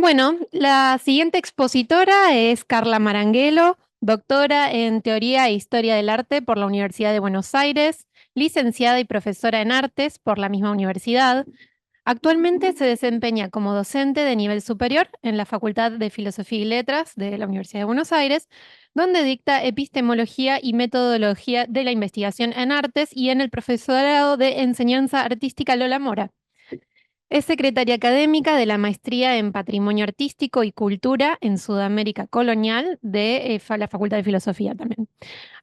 Bueno, la siguiente expositora es Carla Maranguelo, doctora en Teoría e Historia del Arte por la Universidad de Buenos Aires, licenciada y profesora en Artes por la misma universidad. Actualmente se desempeña como docente de nivel superior en la Facultad de Filosofía y Letras de la Universidad de Buenos Aires, donde dicta epistemología y metodología de la investigación en artes y en el profesorado de enseñanza artística Lola Mora. Es secretaria académica de la Maestría en Patrimonio Artístico y Cultura en Sudamérica Colonial de la Facultad de Filosofía también.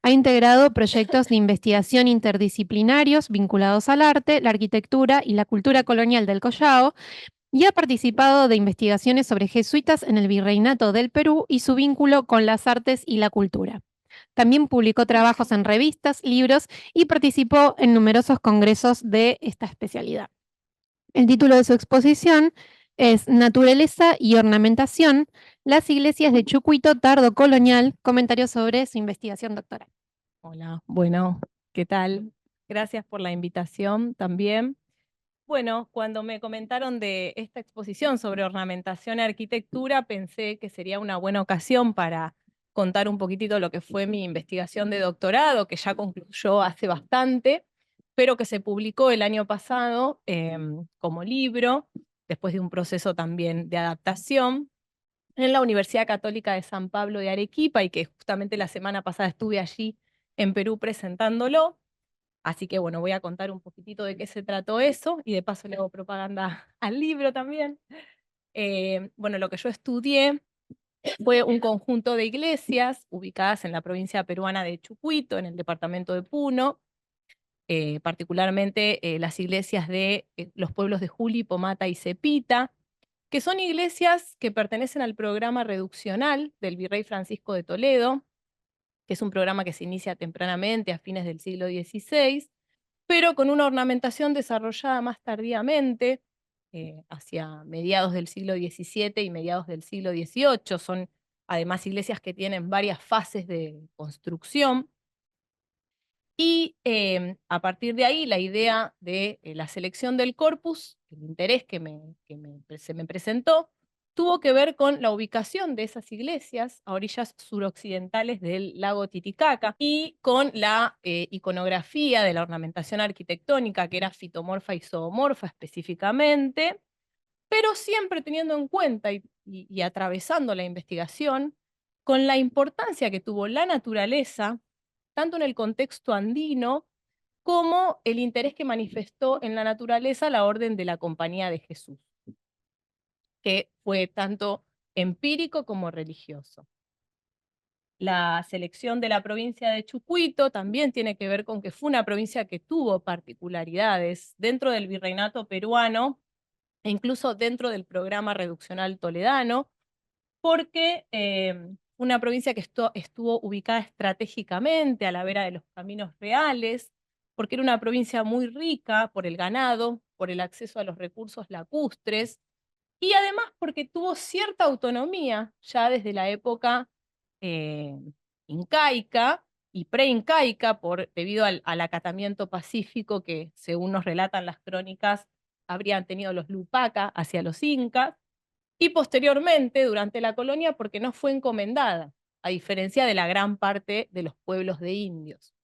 Ha integrado proyectos de investigación interdisciplinarios vinculados al arte, la arquitectura y la cultura colonial del Collao y ha participado de investigaciones sobre jesuitas en el Virreinato del Perú y su vínculo con las artes y la cultura. También publicó trabajos en revistas, libros y participó en numerosos congresos de esta especialidad. El título de su exposición es Naturaleza y ornamentación, las iglesias de Chucuito tardo colonial, comentarios sobre su investigación doctoral. Hola, bueno, ¿qué tal? Gracias por la invitación también. Bueno, cuando me comentaron de esta exposición sobre ornamentación y arquitectura, pensé que sería una buena ocasión para contar un poquitito lo que fue mi investigación de doctorado, que ya concluyó hace bastante, pero que se publicó el año pasado como libro, después de un proceso también de adaptación en la Universidad Católica de San Pablo de Arequipa y que justamente la semana pasada estuve allí en Perú presentándolo. Así que bueno, voy a contar un poquitito de qué se trató eso y de paso le hago propaganda al libro también. Bueno, lo que yo estudié fue un conjunto de iglesias ubicadas en la provincia peruana de Chucuito, en el departamento de Puno, particularmente las iglesias de los pueblos de Juli, Pomata y Cepita, que son iglesias que pertenecen al programa reduccional del virrey Francisco de Toledo, que es un programa que se inicia tempranamente a fines del siglo XVI, pero con una ornamentación desarrollada más tardíamente, hacia mediados del siglo XVII y mediados del siglo XVIII. Son además iglesias que tienen varias fases de construcción. Y a partir de ahí, la idea de la selección del corpus, el interés se me presentó, tuvo que ver con la ubicación de esas iglesias a orillas suroccidentales del lago Titicaca y con la iconografía de la ornamentación arquitectónica, que era fitomorfa y zoomorfa específicamente, pero siempre teniendo en cuenta y atravesando la investigación con la importancia que tuvo la naturaleza, tanto en el contexto andino como el interés que manifestó en la naturaleza la Orden de la Compañía de Jesús, que fue tanto empírico como religioso. La selección de la provincia de Chucuito también tiene que ver con que fue una provincia que tuvo particularidades dentro del virreinato peruano e incluso dentro del programa reduccional toledano, porque una provincia que estuvo ubicada estratégicamente a la vera de los caminos reales, porque era una provincia muy rica por el ganado, por el acceso a los recursos lacustres, y además porque tuvo cierta autonomía ya desde la época eh, incaica y preincaica, debido al acatamiento pacífico que, según nos relatan las crónicas, habrían tenido los Lupaca hacia los incas, y posteriormente, durante la colonia, porque no fue encomendada, a diferencia de la gran parte de los pueblos de indios.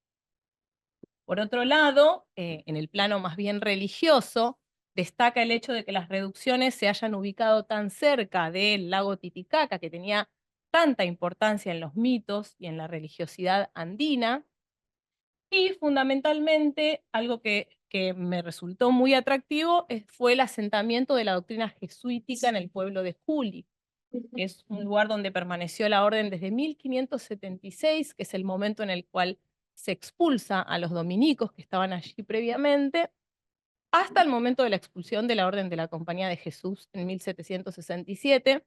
Por otro lado, en el plano más bien religioso, destaca el hecho de que las reducciones se hayan ubicado tan cerca del lago Titicaca, que tenía tanta importancia en los mitos y en la religiosidad andina, y fundamentalmente algo que me resultó muy atractivo fue el asentamiento de la doctrina jesuítica en el pueblo de Juli, que es un lugar donde permaneció la orden desde 1576, que es el momento en el cual se expulsa a los dominicos que estaban allí previamente, hasta el momento de la expulsión de la Orden de la Compañía de Jesús en 1767,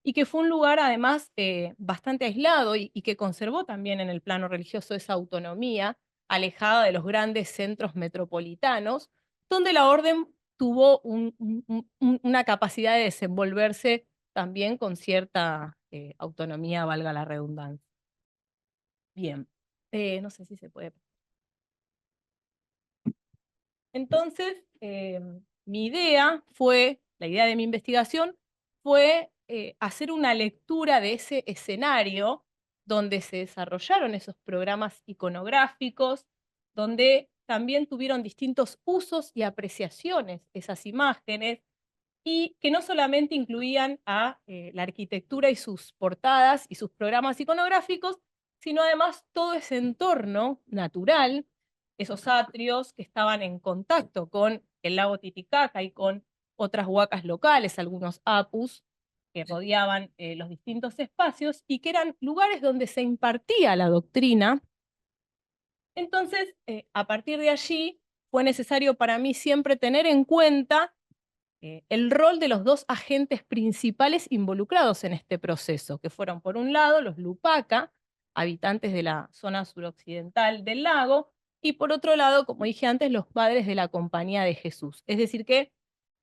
y que fue un lugar además bastante aislado y que conservó también en el plano religioso esa autonomía, alejada de los grandes centros metropolitanos, donde la orden tuvo una capacidad de desenvolverse también con cierta autonomía, valga la redundancia. Bien, no sé si se puede. Entonces, la idea de mi investigación fue hacer una lectura de ese escenario donde se desarrollaron esos programas iconográficos, donde también tuvieron distintos usos y apreciaciones esas imágenes, y que no solamente incluían a la arquitectura y sus portadas y sus programas iconográficos, sino además todo ese entorno natural, esos atrios que estaban en contacto con el lago Titicaca y con otras huacas locales, algunos apus, que rodeaban los distintos espacios y que eran lugares donde se impartía la doctrina. Entonces, a partir de allí, fue necesario para mí siempre tener en cuenta el rol de los dos agentes principales involucrados en este proceso, que fueron, por un lado, los Lupaca, habitantes de la zona suroccidental del lago, y por otro lado, como dije antes, los padres de la Compañía de Jesús. Es decir, que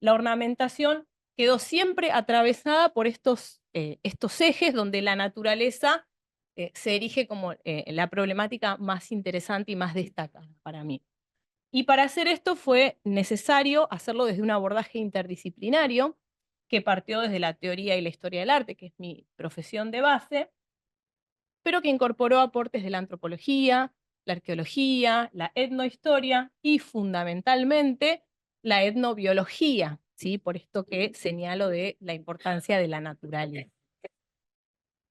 la ornamentación quedó siempre atravesada por estos ejes donde la naturaleza se erige como la problemática más interesante y más destacada para mí. Y para hacer esto fue necesario hacerlo desde un abordaje interdisciplinario que partió desde la teoría y la historia del arte, que es mi profesión de base, pero que incorporó aportes de la antropología, la arqueología, la etnohistoria y fundamentalmente la etnobiología, ¿sí? Por esto que señalo de la importancia de la naturaleza.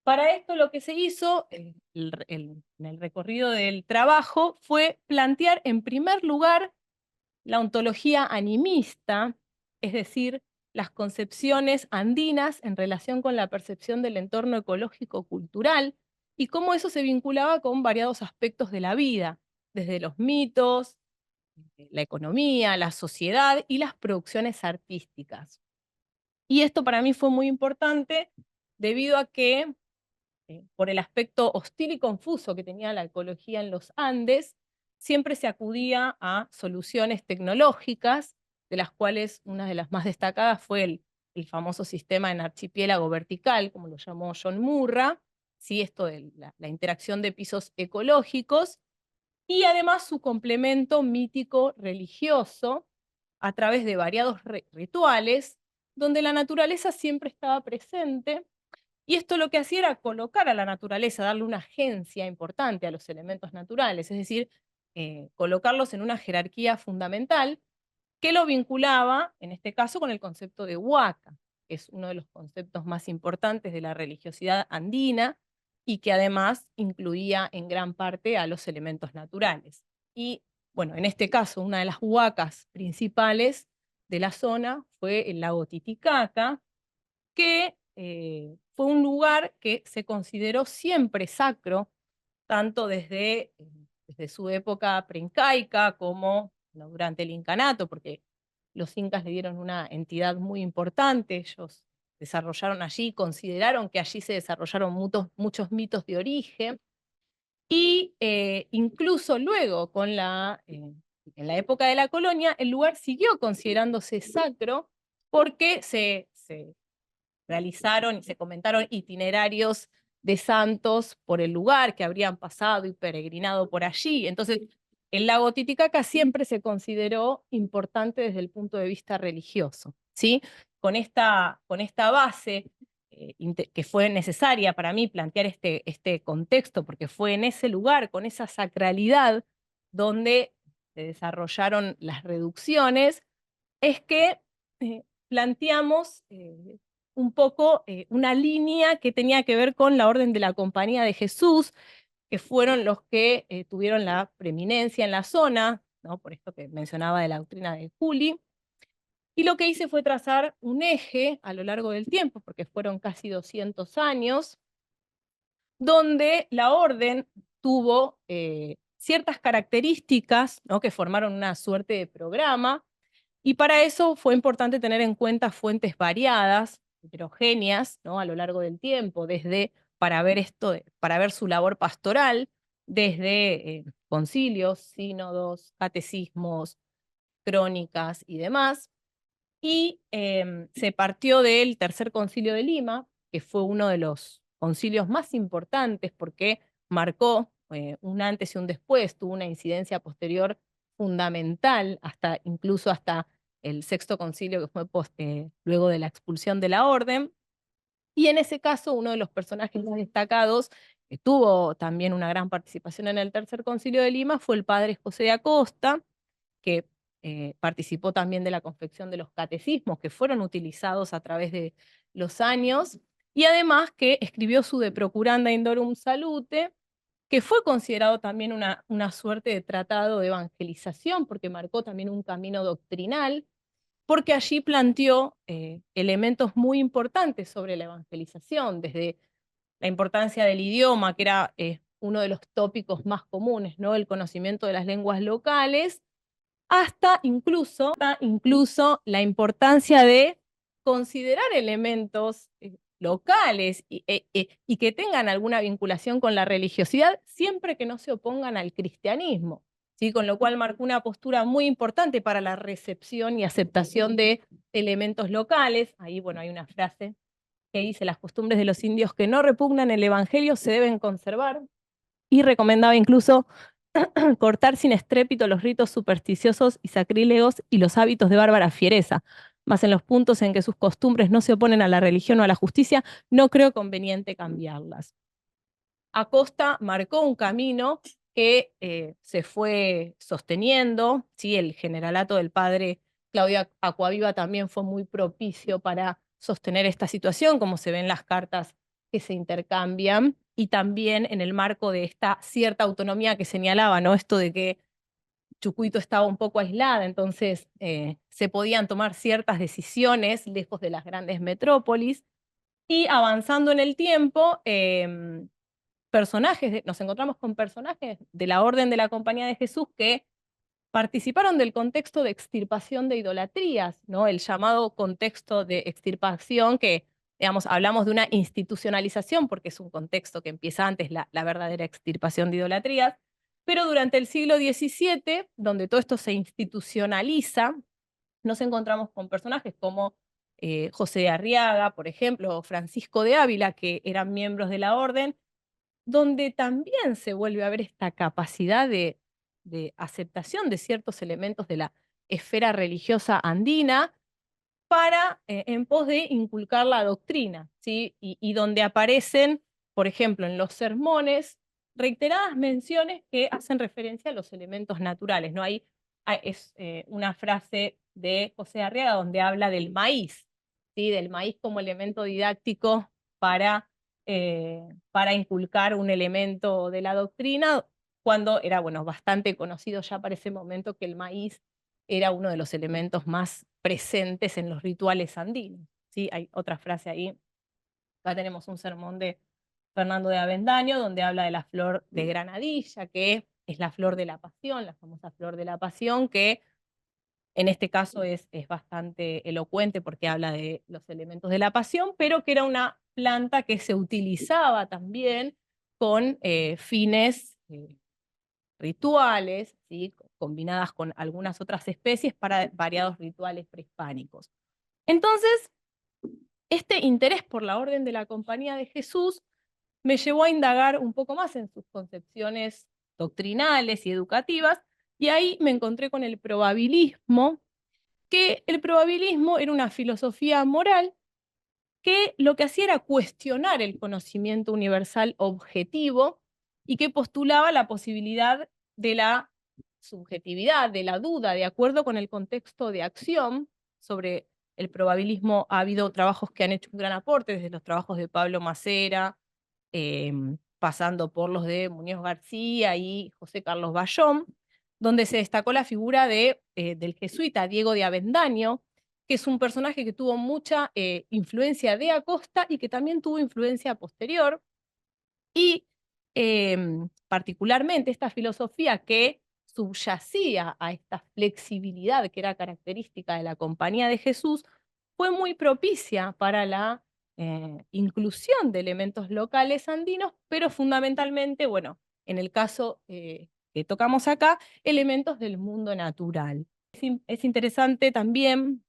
Para esto lo que se hizo en el recorrido del trabajo fue plantear en primer lugar la ontología animista, es decir, las concepciones andinas en relación con la percepción del entorno ecológico-cultural y cómo eso se vinculaba con variados aspectos de la vida, desde los mitos, la economía, la sociedad y las producciones artísticas. Y esto para mí fue muy importante debido a que, por el aspecto hostil y confuso que tenía la ecología en los Andes, siempre se acudía a soluciones tecnológicas, de las cuales una de las más destacadas fue el famoso sistema en archipiélago vertical, como lo llamó John Murra, ¿sí? Esto de la interacción de pisos ecológicos, y además su complemento mítico religioso a través de variados rituales, donde la naturaleza siempre estaba presente, y esto lo que hacía era colocar a la naturaleza, darle una agencia importante a los elementos naturales, es decir, colocarlos en una jerarquía fundamental que lo vinculaba, en este caso, con el concepto de huaca, que es uno de los conceptos más importantes de la religiosidad andina y que además incluía en gran parte a los elementos naturales. Y bueno, en este caso, una de las huacas principales de la zona fue el lago Titicaca, que fue un lugar que se consideró siempre sacro, tanto desde su época preincaica como, ¿no?, durante el incanato, porque los incas le dieron una entidad muy importante, ellos desarrollaron allí, consideraron que allí se desarrollaron muchos mitos de origen, y incluso luego, en la época de la colonia, el lugar siguió considerándose sacro porque se realizaron y se comentaron itinerarios de santos por el lugar que habrían pasado y peregrinado por allí. Entonces, el lago Titicaca siempre se consideró importante desde el punto de vista religioso, ¿sí? Con esta base que fue necesaria para mí plantear este contexto, porque fue en ese lugar, con esa sacralidad, donde se desarrollaron las reducciones, es que planteamos un poco una línea que tenía que ver con la Orden de la Compañía de Jesús, que fueron los que tuvieron la preeminencia en la zona, ¿no? Por esto que mencionaba de la doctrina de Juli. Y lo que hice fue trazar un eje a lo largo del tiempo, porque fueron casi 200 años, donde la orden tuvo ciertas características, ¿no?, que formaron una suerte de programa, y para eso fue importante tener en cuenta fuentes variadas, heterogéneas, ¿no?, a lo largo del tiempo, para ver su labor pastoral, desde concilios, sínodos, catecismos, crónicas y demás. Y se partió del Tercer Concilio de Lima, que fue uno de los concilios más importantes porque marcó un antes y un después, tuvo una incidencia posterior fundamental, incluso hasta el Sexto Concilio, que fue luego de la expulsión de la orden. Y en ese caso, uno de los personajes más destacados, que tuvo también una gran participación en el Tercer Concilio de Lima, fue el padre José de Acosta, que participó también de la confección de los catecismos que fueron utilizados a través de los años, y además que escribió su De Procuranda Indorum Salute, que fue considerado también una suerte de tratado de evangelización, porque marcó también un camino doctrinal, porque allí planteó elementos muy importantes sobre la evangelización, desde la importancia del idioma, que era uno de los tópicos más comunes, ¿no? El conocimiento de las lenguas locales, hasta incluso la importancia de considerar elementos locales y que tengan alguna vinculación con la religiosidad, siempre que no se opongan al cristianismo, ¿sí? Con lo cual marcó una postura muy importante para la recepción y aceptación de elementos locales. Ahí, bueno, hay una frase que dice: las costumbres de los indios que no repugnan el evangelio se deben conservar, y recomendaba incluso cortar sin estrépito los ritos supersticiosos y sacrílegos y los hábitos de bárbara fiereza, mas en los puntos en que sus costumbres no se oponen a la religión o a la justicia, no creo conveniente cambiarlas. Acosta marcó un camino que se fue sosteniendo, ¿sí? El generalato del padre Claudio Acquaviva también fue muy propicio para sostener esta situación, como se ven las cartas que se intercambian, y también en el marco de esta cierta autonomía que señalaba, ¿no? Esto de que Chucuito estaba un poco aislada, entonces se podían tomar ciertas decisiones lejos de las grandes metrópolis, y avanzando en el tiempo, nos encontramos con personajes de la Orden de la Compañía de Jesús que participaron del contexto de extirpación de idolatrías, ¿no? El llamado contexto de extirpación, que, digamos, hablamos de una institucionalización porque es un contexto que empieza antes la verdadera extirpación de idolatrías, pero durante el siglo XVII, donde todo esto se institucionaliza, nos encontramos con personajes como José de Arriaga, por ejemplo, o Francisco de Ávila, que eran miembros de la orden, donde también se vuelve a ver esta capacidad de aceptación de ciertos elementos de la esfera religiosa andina para, en pos de inculcar la doctrina, ¿sí? Y donde aparecen, por ejemplo, en los sermones, reiteradas menciones que hacen referencia a los elementos naturales, ¿no? Es una frase de José Arriaga donde habla del maíz, ¿sí? Del maíz como elemento didáctico para inculcar un elemento de la doctrina, cuando era, bueno, bastante conocido ya para ese momento que el maíz era uno de los elementos más presentes en los rituales andinos, ¿sí? Hay otra frase ahí. Acá tenemos un sermón de Fernando de Avendaño, donde habla de la flor de granadilla, que es la flor de la pasión, la famosa flor de la pasión, que en este caso es bastante elocuente porque habla de los elementos de la pasión, pero que era una planta que se utilizaba también con fines rituales, ¿sí? Combinadas con algunas otras especies para variados rituales prehispánicos. Entonces, este interés por la Orden de la Compañía de Jesús me llevó a indagar un poco más en sus concepciones doctrinales y educativas, y ahí me encontré con el probabilismo, que el probabilismo era una filosofía moral que lo que hacía era cuestionar el conocimiento universal objetivo y que postulaba la posibilidad de la subjetividad, de la duda, de acuerdo con el contexto de acción. Sobre el probabilismo ha habido trabajos que han hecho un gran aporte, desde los trabajos de Pablo Macera, eh, pasando por los de Muñoz García y José Carlos Bayón, donde se destacó la figura del jesuita Diego de Avendaño, que es un personaje que tuvo mucha influencia de Acosta y que también tuvo influencia posterior, y particularmente esta filosofía que subyacía a esta flexibilidad que era característica de la Compañía de Jesús, fue muy propicia para la inclusión de elementos locales andinos, pero fundamentalmente, bueno, en el caso que tocamos acá, elementos del mundo natural. Es interesante también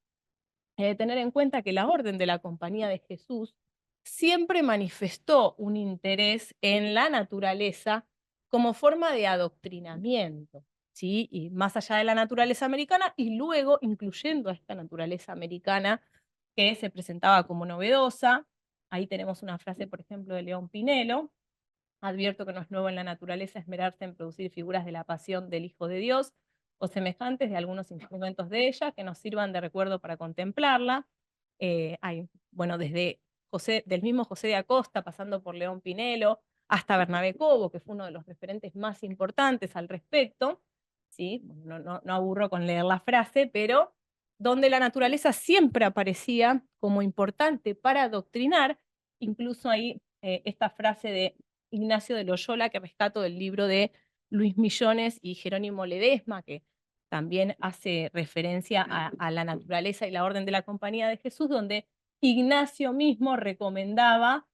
tener en cuenta que la Orden de la Compañía de Jesús siempre manifestó un interés en la naturaleza como forma de adoctrinamiento, ¿sí? Y más allá de la naturaleza americana, y luego incluyendo a esta naturaleza americana que se presentaba como novedosa, Ahí tenemos una frase, por ejemplo, de León Pinelo: advierto que no es nuevo en la naturaleza esmerarse en producir figuras de la pasión del Hijo de Dios o semejantes de algunos instrumentos de ella que nos sirvan de recuerdo para contemplarla. Bueno, desde del mismo José de Acosta, pasando por León Pinelo, hasta Bernabé Cobo, que fue uno de los referentes más importantes al respecto. ¿Sí? No aburro con leer la frase, pero donde la naturaleza siempre aparecía como importante para adoctrinar. Incluso ahí esta frase de Ignacio de Loyola, que rescato del libro de Luis Millones y Jerónimo Ledesma, que también hace referencia a la naturaleza y la orden de la Compañía de Jesús, donde Ignacio mismo recomendaba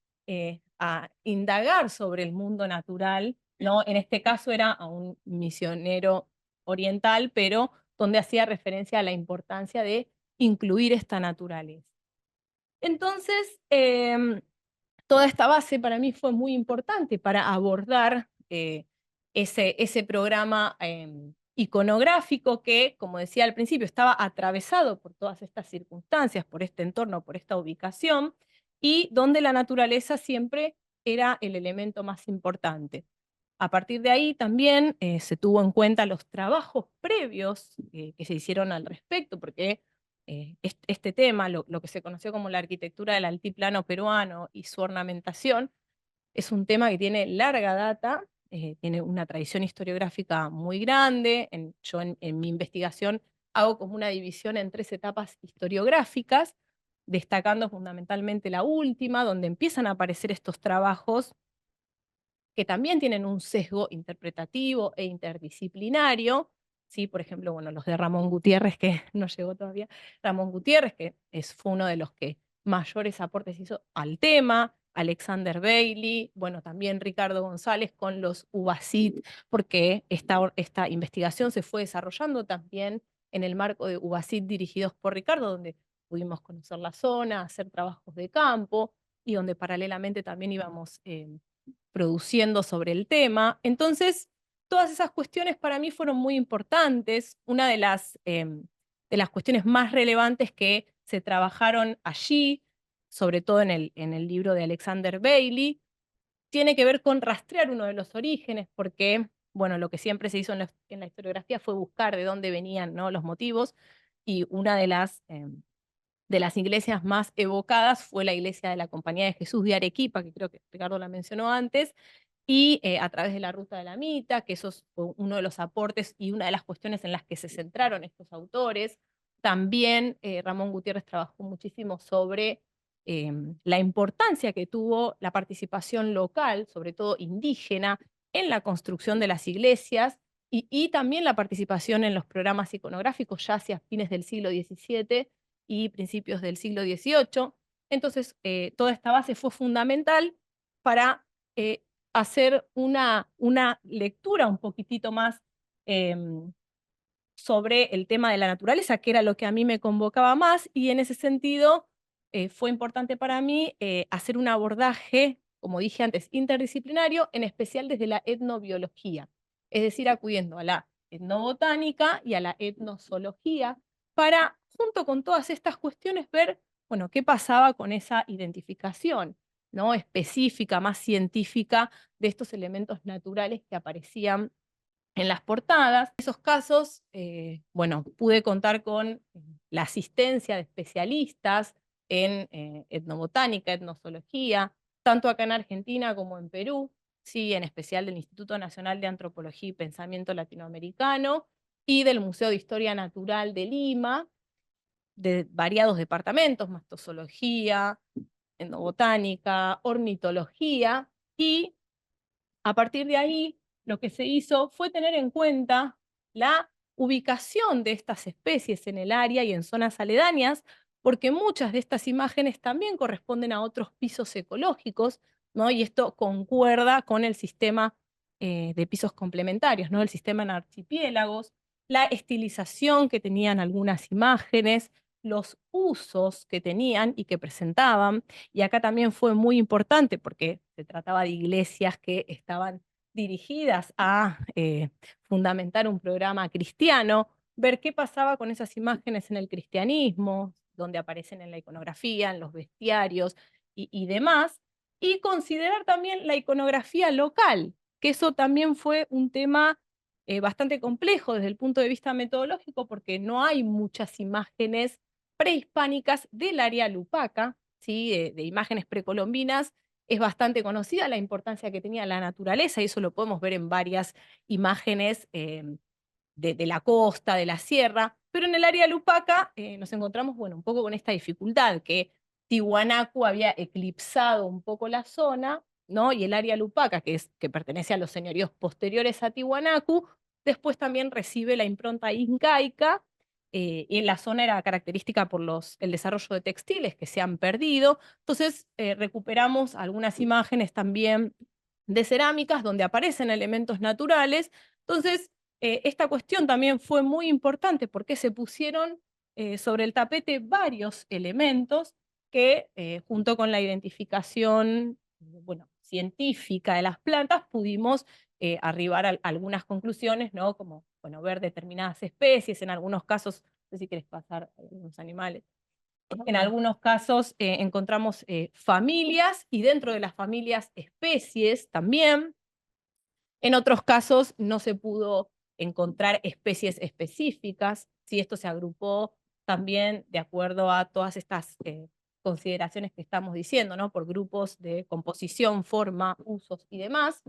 a indagar sobre el mundo natural, ¿no? En este caso era a un misionero oriental, pero donde hacía referencia a la importancia de incluir esta naturaleza. Entonces, toda esta base para mí fue muy importante para abordar ese programa iconográfico que, como decía al principio, estaba atravesado por todas estas circunstancias, por este entorno, por esta ubicación, y donde la naturaleza siempre era el elemento más importante. A partir de ahí también se tuvo en cuenta los trabajos previos que se hicieron al respecto, porque este tema, lo que se conoció como la arquitectura del altiplano peruano y su ornamentación, es un tema que tiene larga data, tiene una tradición historiográfica muy grande. Yo en mi investigación hago como una división en 3 etapas historiográficas, destacando fundamentalmente la última, donde empiezan a aparecer estos trabajos que también tienen un sesgo interpretativo e interdisciplinario. ¿Sí? Por ejemplo, bueno, los de Ramón Gutiérrez, que no llegó todavía, Ramón Gutiérrez, que fue uno de los que mayores aportes hizo al tema, Alexander Bailey, bueno, también Ricardo González con los UBASIT, porque esta investigación se fue desarrollando también en el marco de UBASIT dirigidos por Ricardo, donde pudimos conocer la zona, hacer trabajos de campo, y donde paralelamente también íbamos produciendo sobre el tema. Entonces, todas esas cuestiones para mí fueron muy importantes. Una de las cuestiones más relevantes que se trabajaron allí, sobre todo en el libro de Alexander Bailey, tiene que ver con rastrear uno de los orígenes, porque, bueno, lo que siempre se hizo en la historiografía fue buscar de dónde venían, ¿no?, los motivos, y una de las iglesias más evocadas fue la iglesia de la Compañía de Jesús de Arequipa, que creo que Ricardo la mencionó antes, y a través de la Ruta de la Mita, que eso fue uno de los aportes y una de las cuestiones en las que se centraron estos autores. También Ramón Gutiérrez trabajó muchísimo sobre la importancia que tuvo la participación local, sobre todo indígena, en la construcción de las iglesias, y también la participación en los programas iconográficos ya hacia fines del siglo XVII y principios del siglo XVIII. Entonces, toda esta base fue fundamental para hacer una lectura un poquitito más sobre el tema de la naturaleza, que era lo que a mí me convocaba más, y en ese sentido fue importante para mí hacer un abordaje, como dije antes, interdisciplinario, en especial desde la etnobiología, es decir, acudiendo a la etnobotánica y a la etnozoología, para, junto con todas estas cuestiones, ver, bueno, qué pasaba con esa identificación, ¿no?, específica, más científica, de estos elementos naturales que aparecían en las portadas. En esos casos, bueno, pude contar con la asistencia de especialistas en etnobotánica, etnozoología, tanto acá en Argentina como en Perú, sí, en especial del Instituto Nacional de Antropología y Pensamiento Latinoamericano y del Museo de Historia Natural de Lima, de variados departamentos: mastozoología, etnobotánica, ornitología, y a partir de ahí, lo que se hizo fue tener en cuenta la ubicación de estas especies en el área y en zonas aledañas, porque muchas de estas imágenes también corresponden a otros pisos ecológicos, ¿no? Y esto concuerda con el sistema de pisos complementarios, ¿no?, el sistema en archipiélagos, la estilización que tenían algunas imágenes, los usos que tenían y que presentaban. Y acá también fue muy importante porque se trataba de iglesias que estaban dirigidas a fundamentar un programa cristiano, ver qué pasaba con esas imágenes en el cristianismo, donde aparecen en la iconografía, en los bestiarios, y demás, y considerar también la iconografía local, que eso también fue un tema bastante complejo desde el punto de vista metodológico, porque no hay muchas imágenes prehispánicas del área Lupaca, ¿sí? De imágenes precolombinas. Es bastante conocida la importancia que tenía la naturaleza, y eso lo podemos ver en varias imágenes de la costa, de la sierra, pero en el área Lupaca nos encontramos, bueno, un poco con esta dificultad, que Tiwanaku había eclipsado un poco la zona, ¿no? Y el área Lupaca, que pertenece a los señoríos posteriores a Tiwanaku, después también recibe la impronta incaica, y en la zona era característica por el desarrollo de textiles que se han perdido. Entonces recuperamos algunas imágenes también de cerámicas donde aparecen elementos naturales. Entonces, esta cuestión también fue muy importante porque se pusieron sobre el tapete varios elementos que, junto con la identificación, bueno, científica de las plantas, pudimos arribar a algunas conclusiones, ¿no? Como, bueno, ver determinadas especies, en algunos casos, no sé si quieres pasar a algunos animales. En algunos casos encontramos familias, y dentro de las familias especies también. En otros casos no se pudo encontrar especies específicas, si esto se agrupó también de acuerdo a todas estas consideraciones que estamos diciendo, ¿no? Por grupos de composición, forma, usos y demás.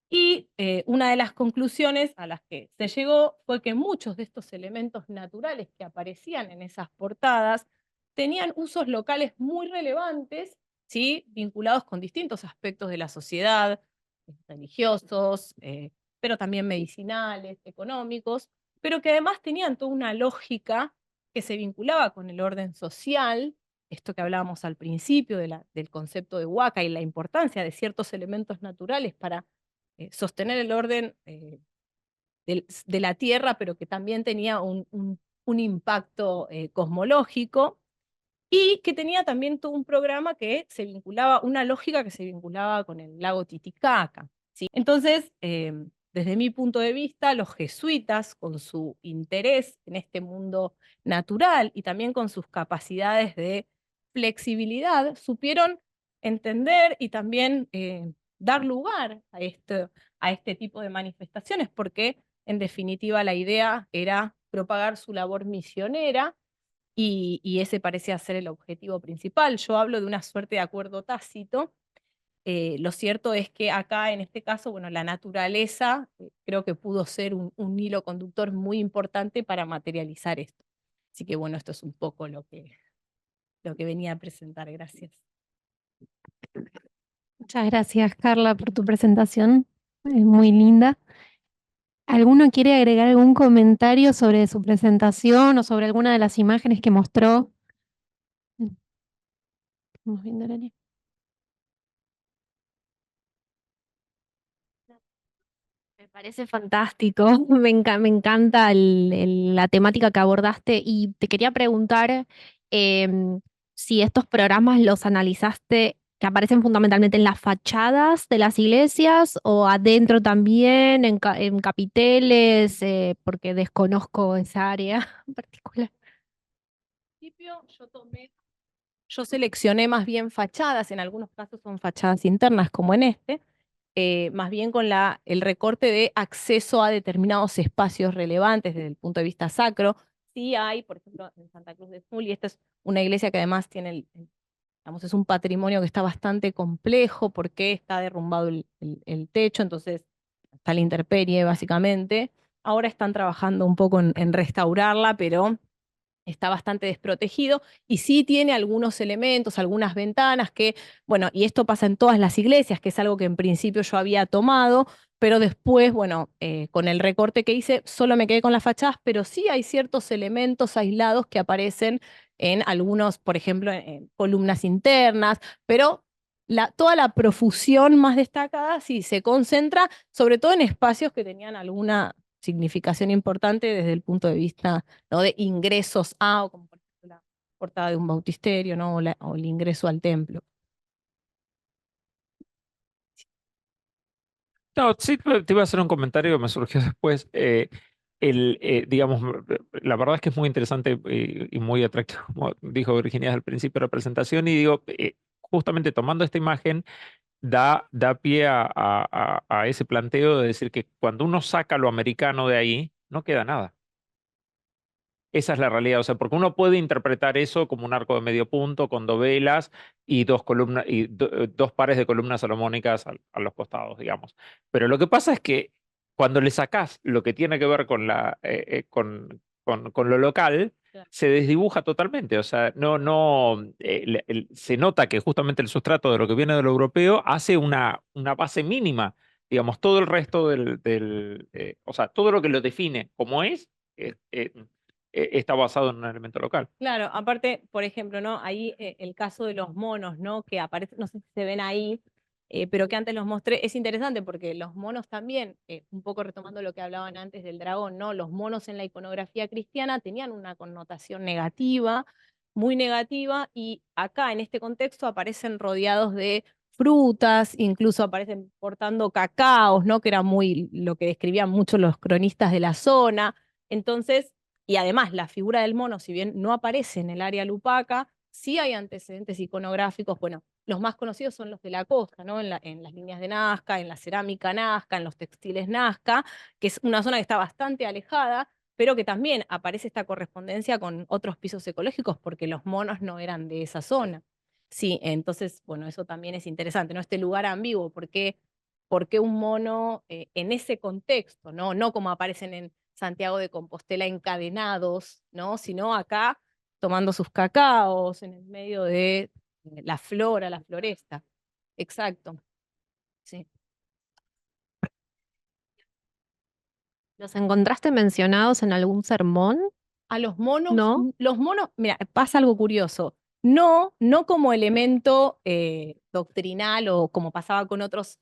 Y una de las conclusiones a las que se llegó fue que muchos de estos elementos naturales que aparecían en esas portadas tenían usos locales muy relevantes, ¿sí? Vinculados con distintos aspectos de la sociedad, religiosos, pero también medicinales, económicos, pero que además tenían toda una lógica que se vinculaba con el orden social, esto que hablábamos al principio del concepto de Huaca y la importancia de ciertos elementos naturales para sostener el orden de la Tierra, pero que también tenía un impacto cosmológico, y que tenía también todo un programa que se vinculaba, una lógica que se vinculaba con el lago Titicaca, ¿sí? Entonces, desde mi punto de vista, los jesuitas, con su interés en este mundo natural y también con sus capacidades de flexibilidad, supieron entender y también dar lugar a este tipo de manifestaciones, porque en definitiva la idea era propagar su labor misionera, y ese parecía ser el objetivo principal. Yo hablo de una suerte de acuerdo tácito. Lo cierto es que acá, en este caso, bueno, la naturaleza creo que pudo ser un hilo conductor muy importante para materializar esto. Así que bueno, esto es un poco lo que venía a presentar. Gracias. Muchas gracias, Carla, por tu presentación. Muy linda. ¿Alguno quiere agregar algún comentario sobre su presentación o sobre alguna de las imágenes que mostró? Estamos viendo, Lali. Me parece fantástico, me encanta la temática que abordaste y te quería preguntar si estos programas los analizaste, que aparecen fundamentalmente en las fachadas de las iglesias o adentro también, en capiteles, porque desconozco esa área en particular. Al principio yo seleccioné más bien fachadas, en algunos casos son fachadas internas como en este, más bien con el recorte de acceso a determinados espacios relevantes desde el punto de vista sacro. Sí hay, por ejemplo, en Santa Cruz de Juli, esta es una iglesia que además tiene, digamos, es un patrimonio que está bastante complejo porque está derrumbado el techo, entonces está la intemperie básicamente. Ahora están trabajando un poco en restaurarla, pero está bastante desprotegido, y sí tiene algunos elementos, algunas ventanas que, bueno, y esto pasa en todas las iglesias, que es algo que en principio yo había tomado, pero después, bueno, con el recorte que hice, solo me quedé con las fachadas, pero sí hay ciertos elementos aislados que aparecen en algunos, por ejemplo, en columnas internas, pero toda la profusión más destacada sí se concentra sobre todo en espacios que tenían alguna significación importante desde el punto de vista, ¿no?, de ingresos a, o como por ejemplo la portada de un bautisterio, ¿no?, o el ingreso al templo. No, sí, te iba a hacer un comentario que me surgió después. Digamos, la verdad es que es muy interesante y muy atractivo, como dijo Virginia al principio de la presentación, y digo, justamente tomando esta imagen, da pie a ese planteo de decir que cuando uno saca lo americano de ahí, no queda nada. Esa es la realidad, o sea, porque uno puede interpretar eso como un arco de medio punto con dovelas y dos columnas y dos pares de columnas salomónicas a los costados, digamos. Pero lo que pasa es que cuando le sacás lo que tiene que ver con con lo local, Claro. se desdibuja totalmente. O sea, se nota que justamente el sustrato de lo que viene de lo europeo hace una base mínima. Digamos, todo el resto o sea, todo lo que lo define como es, está basado en un elemento local. Claro, aparte, por ejemplo, ¿no? Ahí el caso de los monos, ¿no? Que aparecen, no sé si se ven ahí, pero que antes los mostré, es interesante porque los monos también, un poco retomando lo que hablaban antes del dragón, ¿no? Los monos en la iconografía cristiana tenían una connotación negativa, muy negativa, y acá en este contexto aparecen rodeados de frutas, incluso aparecen portando cacaos, ¿no? Que era muy lo que describían mucho los cronistas de la zona. Entonces, y además, la figura del mono, si bien no aparece en el área lupaca, sí hay antecedentes iconográficos. Bueno, los más conocidos son los de la costa, ¿no? En las líneas de Nazca, en la cerámica Nazca, en los textiles Nazca, que es una zona que está bastante alejada, pero que también aparece esta correspondencia con otros pisos ecológicos, porque los monos no eran de esa zona. Sí, entonces, bueno, eso también es interesante, ¿no? Este lugar ambiguo, por qué un mono en ese contexto, ¿no? No como aparecen en Santiago de Compostela encadenados, ¿no? Sino acá tomando sus cacaos en el medio de la flora, la floresta. Exacto. Sí. ¿Los encontraste mencionados en algún sermón? A ¿No? los monos, mira, pasa algo curioso. No, no como elemento doctrinal o como pasaba con otras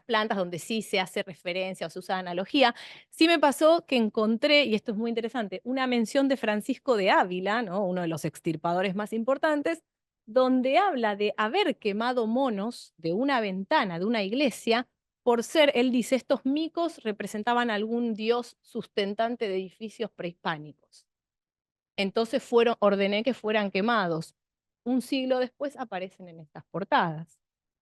plantas donde sí se hace referencia o se usa analogía. Sí me pasó que encontré, y esto es muy interesante, una mención de Francisco de Ávila, ¿no? Uno de los extirpadores más importantes, donde habla de haber quemado monos de una ventana de una iglesia por ser, él dice, estos micos representaban algún dios sustentante de edificios prehispánicos. Entonces ordené que fueran quemados. Un siglo después aparecen en estas portadas.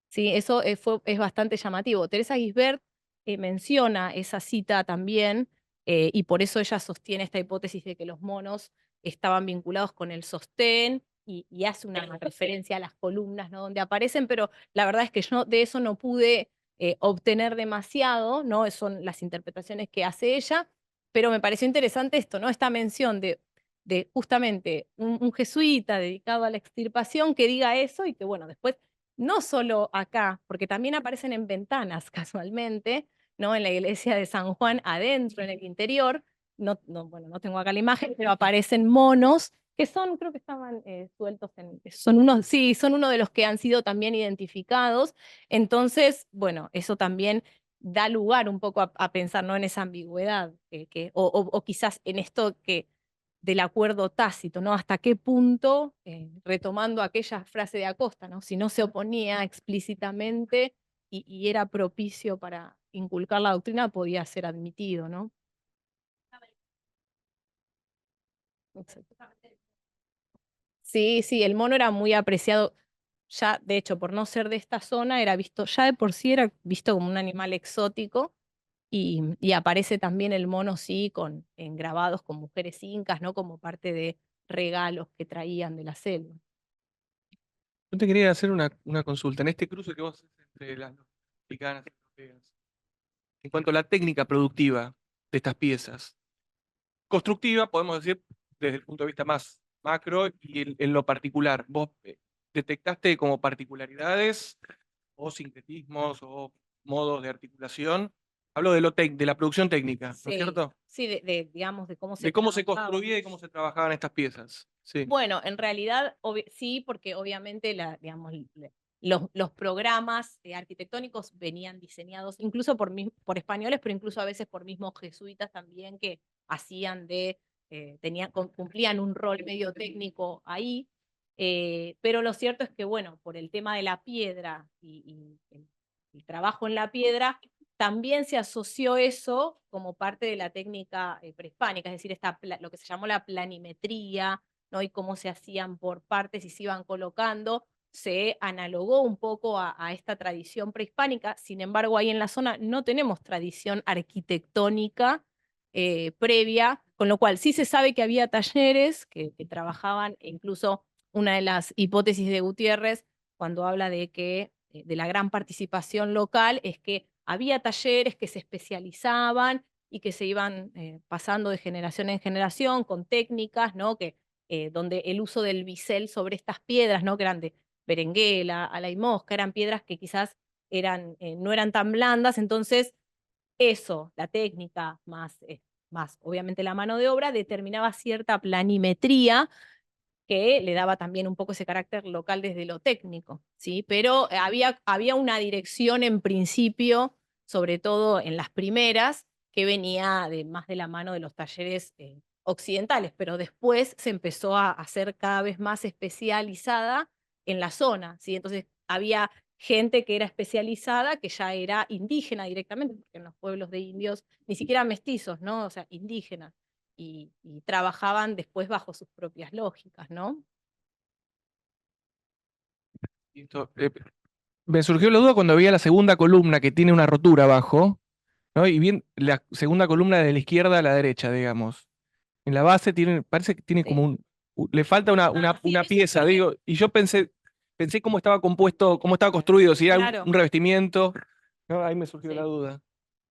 Sí, eso es bastante llamativo. Teresa Gisbert menciona esa cita también, y por eso ella sostiene esta hipótesis de que los monos estaban vinculados con el sostén y hace una referencia a las columnas, ¿no? Donde aparecen, pero la verdad es que yo de eso no pude obtener demasiado, ¿no? Son las interpretaciones que hace ella, pero me pareció interesante esto, ¿no? Esta mención de justamente un jesuita dedicado a la extirpación que diga eso y que, bueno, después, no solo acá, porque también aparecen en ventanas casualmente, ¿no? En la iglesia de San Juan, adentro, en el interior, bueno, no tengo acá la imagen, pero aparecen monos que son, creo que estaban sueltos son unos, sí, son uno de los que han sido también identificados. Entonces, bueno, eso también da lugar un poco a pensar, ¿no? En esa ambigüedad, o quizás en esto que del acuerdo tácito, ¿no? Hasta qué punto, retomando aquella frase de Acosta, ¿no? Si no se oponía explícitamente y era propicio para inculcar la doctrina, podía ser admitido, ¿no? Exacto. Sí, sí, el mono era muy apreciado. Ya, de hecho, por no ser de esta zona, era visto, ya de por sí era visto como un animal exótico. Y aparece también el mono, sí, en grabados con mujeres incas, ¿no? Como parte de regalos que traían de la selva. Yo te quería hacer una consulta. En este cruce que vos haces entre las mexicanas y europeas, en cuanto a la técnica productiva de estas piezas, constructiva, podemos decir, desde el punto de vista más macro y en lo particular, ¿vos detectaste como particularidades o sincretismos o modos de articulación? Hablo de la producción técnica, ¿no es Sí, cierto? sí, digamos, de cómo se De cómo se trabajaba. construía y cómo se trabajaban estas piezas. Sí. Bueno, en realidad sí, porque obviamente digamos, los programas arquitectónicos venían diseñados incluso por españoles, pero incluso a veces por mismos jesuitas también que hacían cumplían un rol medio técnico ahí. Pero lo cierto es que, bueno, por el tema de la piedra y el trabajo en la piedra, también se asoció eso como parte de la técnica prehispánica, es decir, lo que se llamó la planimetría, ¿no? Y cómo se hacían por partes y se iban colocando. se analogó un poco a esta tradición prehispánica. Sin embargo, ahí en la zona no tenemos tradición arquitectónica previa, con lo cual sí se sabe que había talleres que trabajaban, e incluso una de las hipótesis de Gutiérrez, cuando habla de que de la gran participación local, es que había talleres que se especializaban y que se iban pasando de generación en generación con técnicas, ¿no? Donde el uso del bisel sobre estas piedras, ¿no? Que eran de berenguela, ala y mosca, eran piedras que quizás no eran tan blandas, entonces eso, la técnica, más obviamente la mano de obra, determinaba cierta planimetría que le daba también un poco ese carácter local desde lo técnico, ¿sí? Pero había una dirección en principio, sobre todo en las primeras, que venía más de la mano de los talleres occidentales, pero después se empezó a hacer cada vez más especializada en la zona, ¿sí? Entonces había gente que era especializada, que ya era indígena directamente, porque en los pueblos de indios, ni siquiera mestizos, ¿no? O sea, indígenas y trabajaban después bajo sus propias lógicas, ¿no? Me surgió la duda cuando veía la segunda columna que tiene una rotura abajo, ¿no? Y bien, la segunda columna de la izquierda a la derecha, digamos. En la base parece que tiene como Sí. le falta una Sí, eso pieza, sí. digo, y yo pensé cómo estaba compuesto, cómo estaba construido, si era Claro. un revestimiento, ¿no? Ahí me surgió Sí. la duda.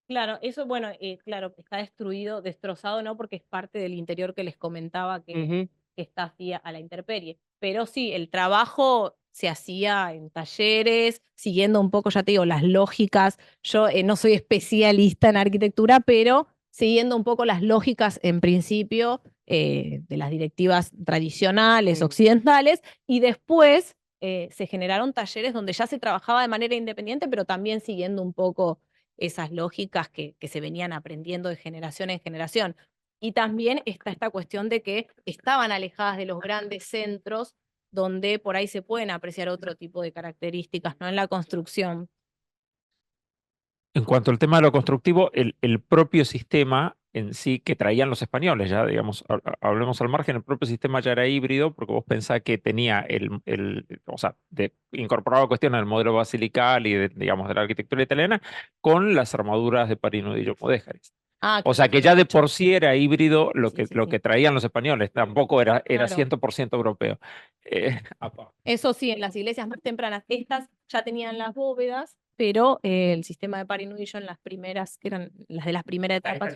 Claro, eso, bueno, claro, está destruido, destrozado, ¿no? Porque es parte del interior que les comentaba que está así a la intemperie. Pero sí, el trabajo se hacía en talleres, siguiendo un poco, ya te digo, las lógicas. Yo no soy especialista en arquitectura, pero siguiendo un poco las lógicas en principio de las directivas tradicionales, occidentales, y después se generaron talleres donde ya se trabajaba de manera independiente, pero también siguiendo un poco esas lógicas que se venían aprendiendo de generación en generación. Y también está esta cuestión de que estaban alejadas de los grandes centros donde por ahí se pueden apreciar otro tipo de características, ¿no? En la construcción. En cuanto al tema de lo constructivo, el propio sistema en sí que traían los españoles, ya digamos, hablemos al margen, el propio sistema ya era híbrido, porque vos pensás que tenía o sea, incorporaba cuestiones del modelo basilical y digamos, de la arquitectura italiana con las armaduras de Parinudillo Mudéjares. Ah, O sea que claro, ya de mucho. por sí era híbrido Sí, lo sí. que traían los españoles, tampoco era Claro. 100% europeo. Eso sí, en las iglesias más tempranas, estas ya tenían las bóvedas, pero el sistema de par y nudillo en las primeras, que eran las de las primeras etapas,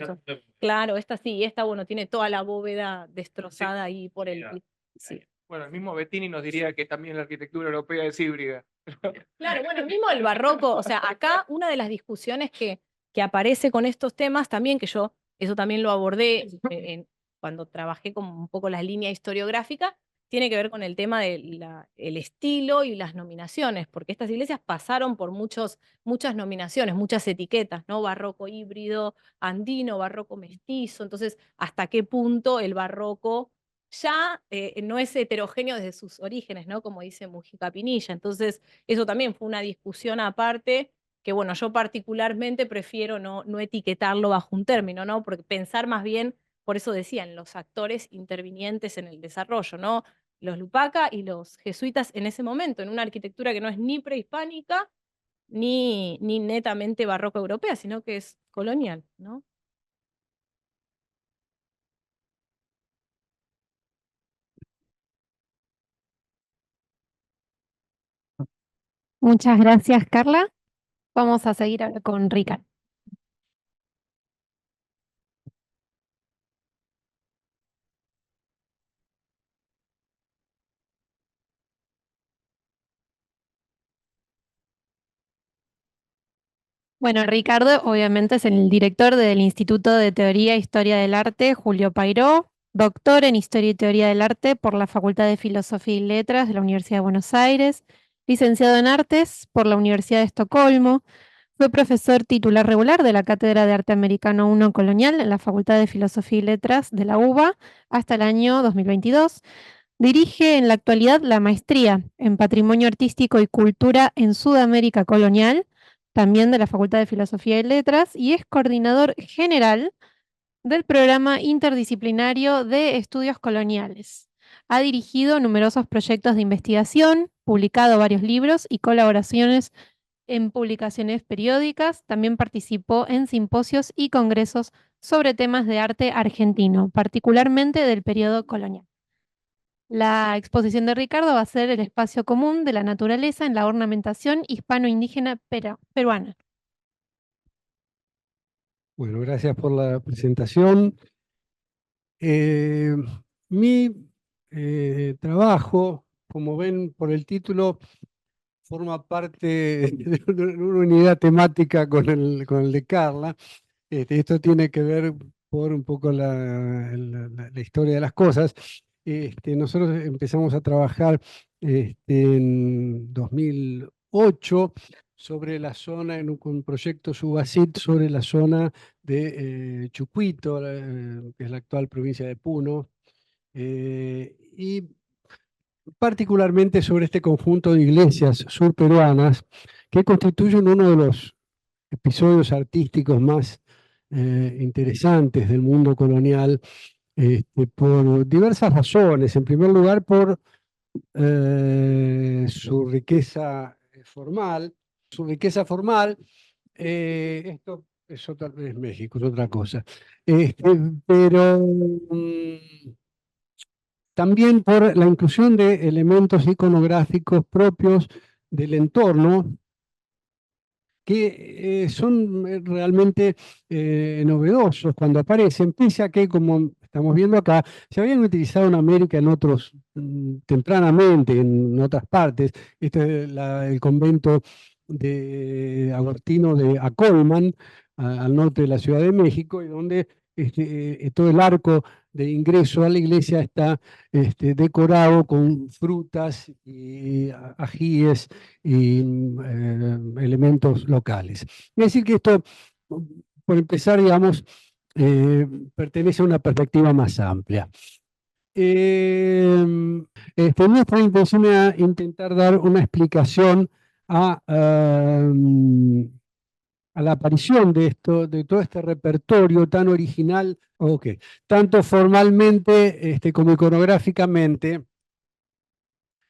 claro, esta sí, esta, bueno, tiene toda la bóveda destrozada ahí por el... Sí. Bueno, el mismo Bettini nos diría que también la arquitectura europea es híbrida. Claro, bueno, mismo el barroco, o sea, acá una de las discusiones que aparece con estos temas también, que yo eso también lo abordé cuando trabajé como un poco la línea historiográfica, tiene que ver con el tema del el estilo y las nominaciones, porque estas iglesias pasaron por muchas nominaciones, muchas etiquetas, ¿no? Barroco híbrido, andino, barroco mestizo, entonces, ¿hasta qué punto el barroco ya no es heterogéneo desde sus orígenes, ¿no? Como dice Mujica Pinilla. Entonces, eso también fue una discusión aparte, que bueno, yo particularmente prefiero no etiquetarlo bajo un término, ¿no? Porque pensar más bien, por eso decían, los actores intervinientes en el desarrollo, ¿no? Los Lupaca y los jesuitas en ese momento, en una arquitectura que no es ni prehispánica, ni netamente barroco europea, sino que es colonial, ¿no? Muchas gracias, Carla. Vamos a seguir ahora con Ricardo. Bueno, Ricardo obviamente es el director del Instituto de Teoría e Historia del Arte, Julio Pairó, doctor en Historia y Teoría del Arte por la Facultad de Filosofía y Letras de la Universidad de Buenos Aires, licenciado en Artes por la Universidad de Estocolmo, fue profesor titular regular de la Cátedra de Arte Americano I Colonial en la Facultad de Filosofía y Letras de la UBA hasta el año 2022. Dirige en la actualidad la maestría en Patrimonio Artístico y Cultura en Sudamérica Colonial, también de la Facultad de Filosofía y Letras, y es coordinador general del Programa Interdisciplinario de Estudios Coloniales. Ha dirigido numerosos proyectos de investigación, publicado varios libros y colaboraciones en publicaciones periódicas. También participó en simposios y congresos sobre temas de arte argentino, particularmente del periodo colonial. La exposición de Ricardo va a ser el espacio común de la naturaleza en la ornamentación hispano-indígena peruana. Bueno, gracias por la presentación. Mi trabajo, como ven por el título, forma parte de una unidad temática con el de Carla. Esto tiene que ver por un poco la historia de las cosas. Nosotros empezamos a trabajar en 2008 sobre la zona, con un proyecto Subacit sobre la zona de Chucuito, que es la actual provincia de Puno, y particularmente sobre este conjunto de iglesias surperuanas que constituyen uno de los episodios artísticos más interesantes del mundo colonial, por diversas razones. En primer lugar, por su riqueza formal. Esto es otra vez México, es otra cosa. Pero también por la inclusión de elementos iconográficos propios del entorno, que son realmente novedosos cuando aparecen, pese a que, como estamos viendo acá, se habían utilizado en América en otros, tempranamente en otras partes. Este es el convento de Agostino de Acolman, al norte de la Ciudad de México, y donde todo el arco de ingreso a la iglesia está decorado con frutas y ajíes y elementos locales. Es decir que esto, por empezar, digamos, pertenece a una perspectiva más amplia. Nuestra intención era intentar dar una explicación a la aparición de todo este repertorio tan original, tanto formalmente como iconográficamente,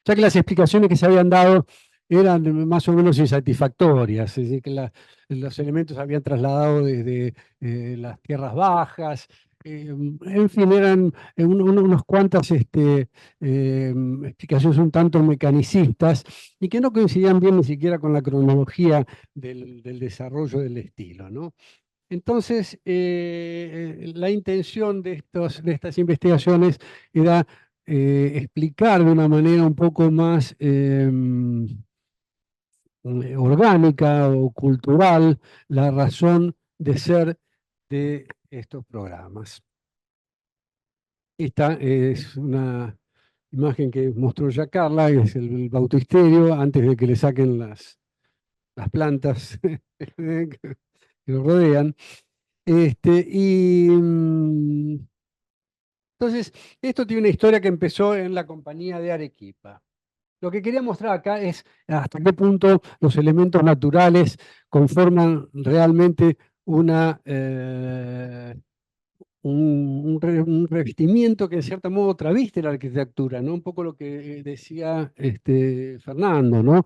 ya que las explicaciones que se habían dado eran más o menos insatisfactorias, es decir, que los elementos se habían trasladado desde las tierras bajas, en fin, eran unas cuantas explicaciones un tanto mecanicistas y que no coincidían bien ni siquiera con la cronología del desarrollo del estilo, ¿no? Entonces, la intención de estas investigaciones era explicar de una manera un poco más orgánica o cultural la razón de ser de estos programas. Esta es una imagen que mostró ya Carla, que es el bautisterio, antes de que le saquen las plantas que lo rodean. Entonces, esto tiene una historia que empezó en la compañía de Arequipa. Lo que quería mostrar acá es hasta qué punto los elementos naturales conforman realmente un revestimiento que en cierto modo traviste la arquitectura, ¿no? Un poco lo que decía Fernando, ¿no?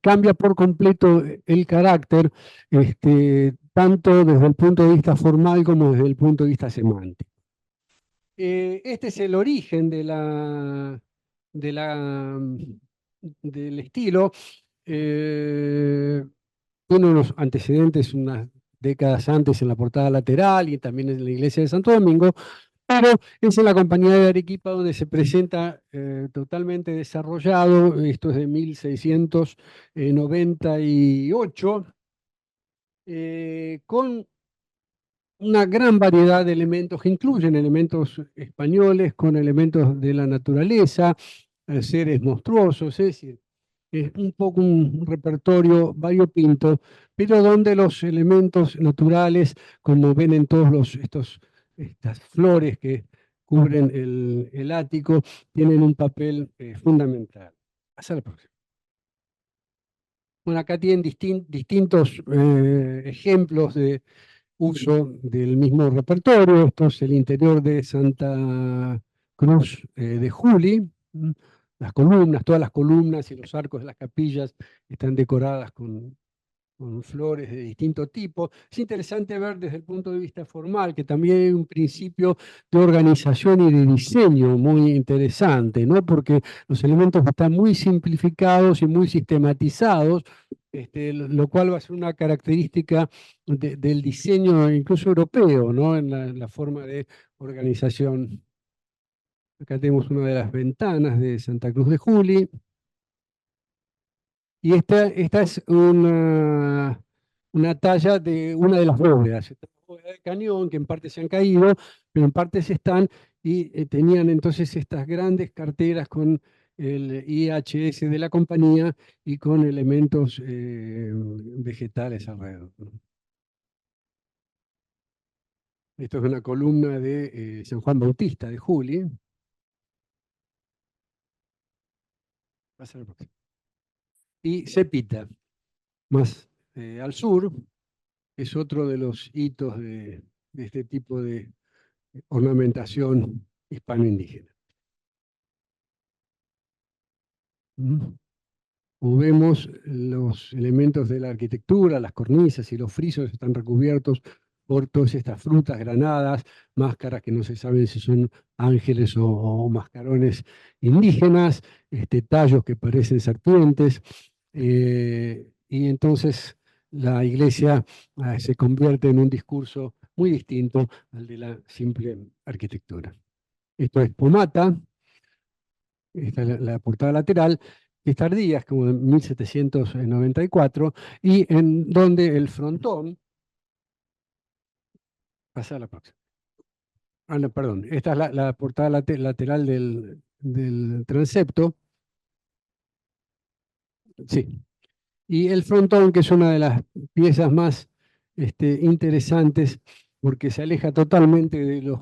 Cambia por completo el carácter, tanto desde el punto de vista formal como desde el punto de vista semántico. Este es el origen del estilo. Tiene unos antecedentes unas décadas antes en la portada lateral y también en la iglesia de Santo Domingo, pero es en la compañía de Arequipa donde se presenta totalmente desarrollado. Esto es de 1698, con una gran variedad de elementos que incluyen elementos españoles con elementos de la naturaleza, seres monstruosos, es decir, es un poco un repertorio variopinto, pero donde los elementos naturales, como ven en todos estas flores que cubren el ático, tienen un papel fundamental. Pasa la próxima. Bueno, acá tienen distintos ejemplos de uso del mismo repertorio. Esto es el interior de Santa Cruz de Juli. Las columnas, todas las columnas y los arcos de las capillas están decoradas con flores de distinto tipo. Es interesante ver desde el punto de vista formal que también hay un principio de organización y de diseño muy interesante, ¿no? Porque los elementos están muy simplificados y muy sistematizados, lo cual va a ser una característica del diseño incluso europeo, ¿no? En la forma de organización. Acá tenemos una de las ventanas de Santa Cruz de Juli. Y esta es una talla de una de las bóvedas. Esta es la bóveda de cañón, que en parte se han caído, pero en parte se están, y tenían entonces estas grandes carteras con el IHS de la compañía y con elementos vegetales alrededor, ¿no? Esto es una columna de San Juan Bautista de Juli. Pasa la próxima. Y Cepita, más al sur, es otro de los hitos de este tipo de ornamentación hispano-indígena. Como vemos, los elementos de la arquitectura, las cornisas y los frisos están recubiertos por todas estas frutas granadas, máscaras que no se saben si son ángeles o mascarones indígenas, tallos que parecen serpientes, y entonces la iglesia se convierte en un discurso muy distinto al de la simple arquitectura. Esto es Pomata, esta es la portada lateral, que es tardía, es como de 1794, y en donde el frontón, pasa a la próxima. Ah, no, perdón, esta es la portada lateral del transepto. Sí. Y el frontón, que es una de las piezas más interesantes, porque se aleja totalmente de los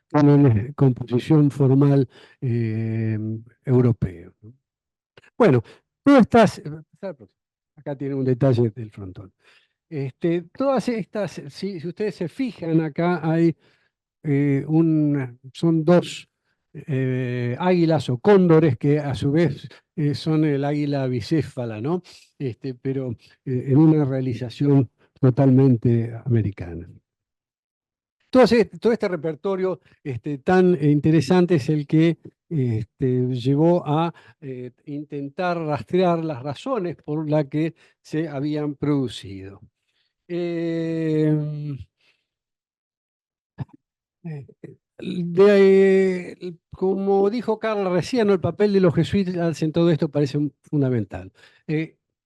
cánones de composición formal europeo, ¿no? Bueno, todas estas, acá tiene un detalle del frontón. Todas estas, si ustedes se fijan acá, hay son dos águilas o cóndores que a su vez son el águila bicéfala, ¿no? Pero en una realización totalmente americana. Todo este repertorio tan interesante es el que llevó a intentar rastrear las razones por las que se habían producido. Como dijo Carla recién, el papel de los jesuitas en todo esto parece fundamental.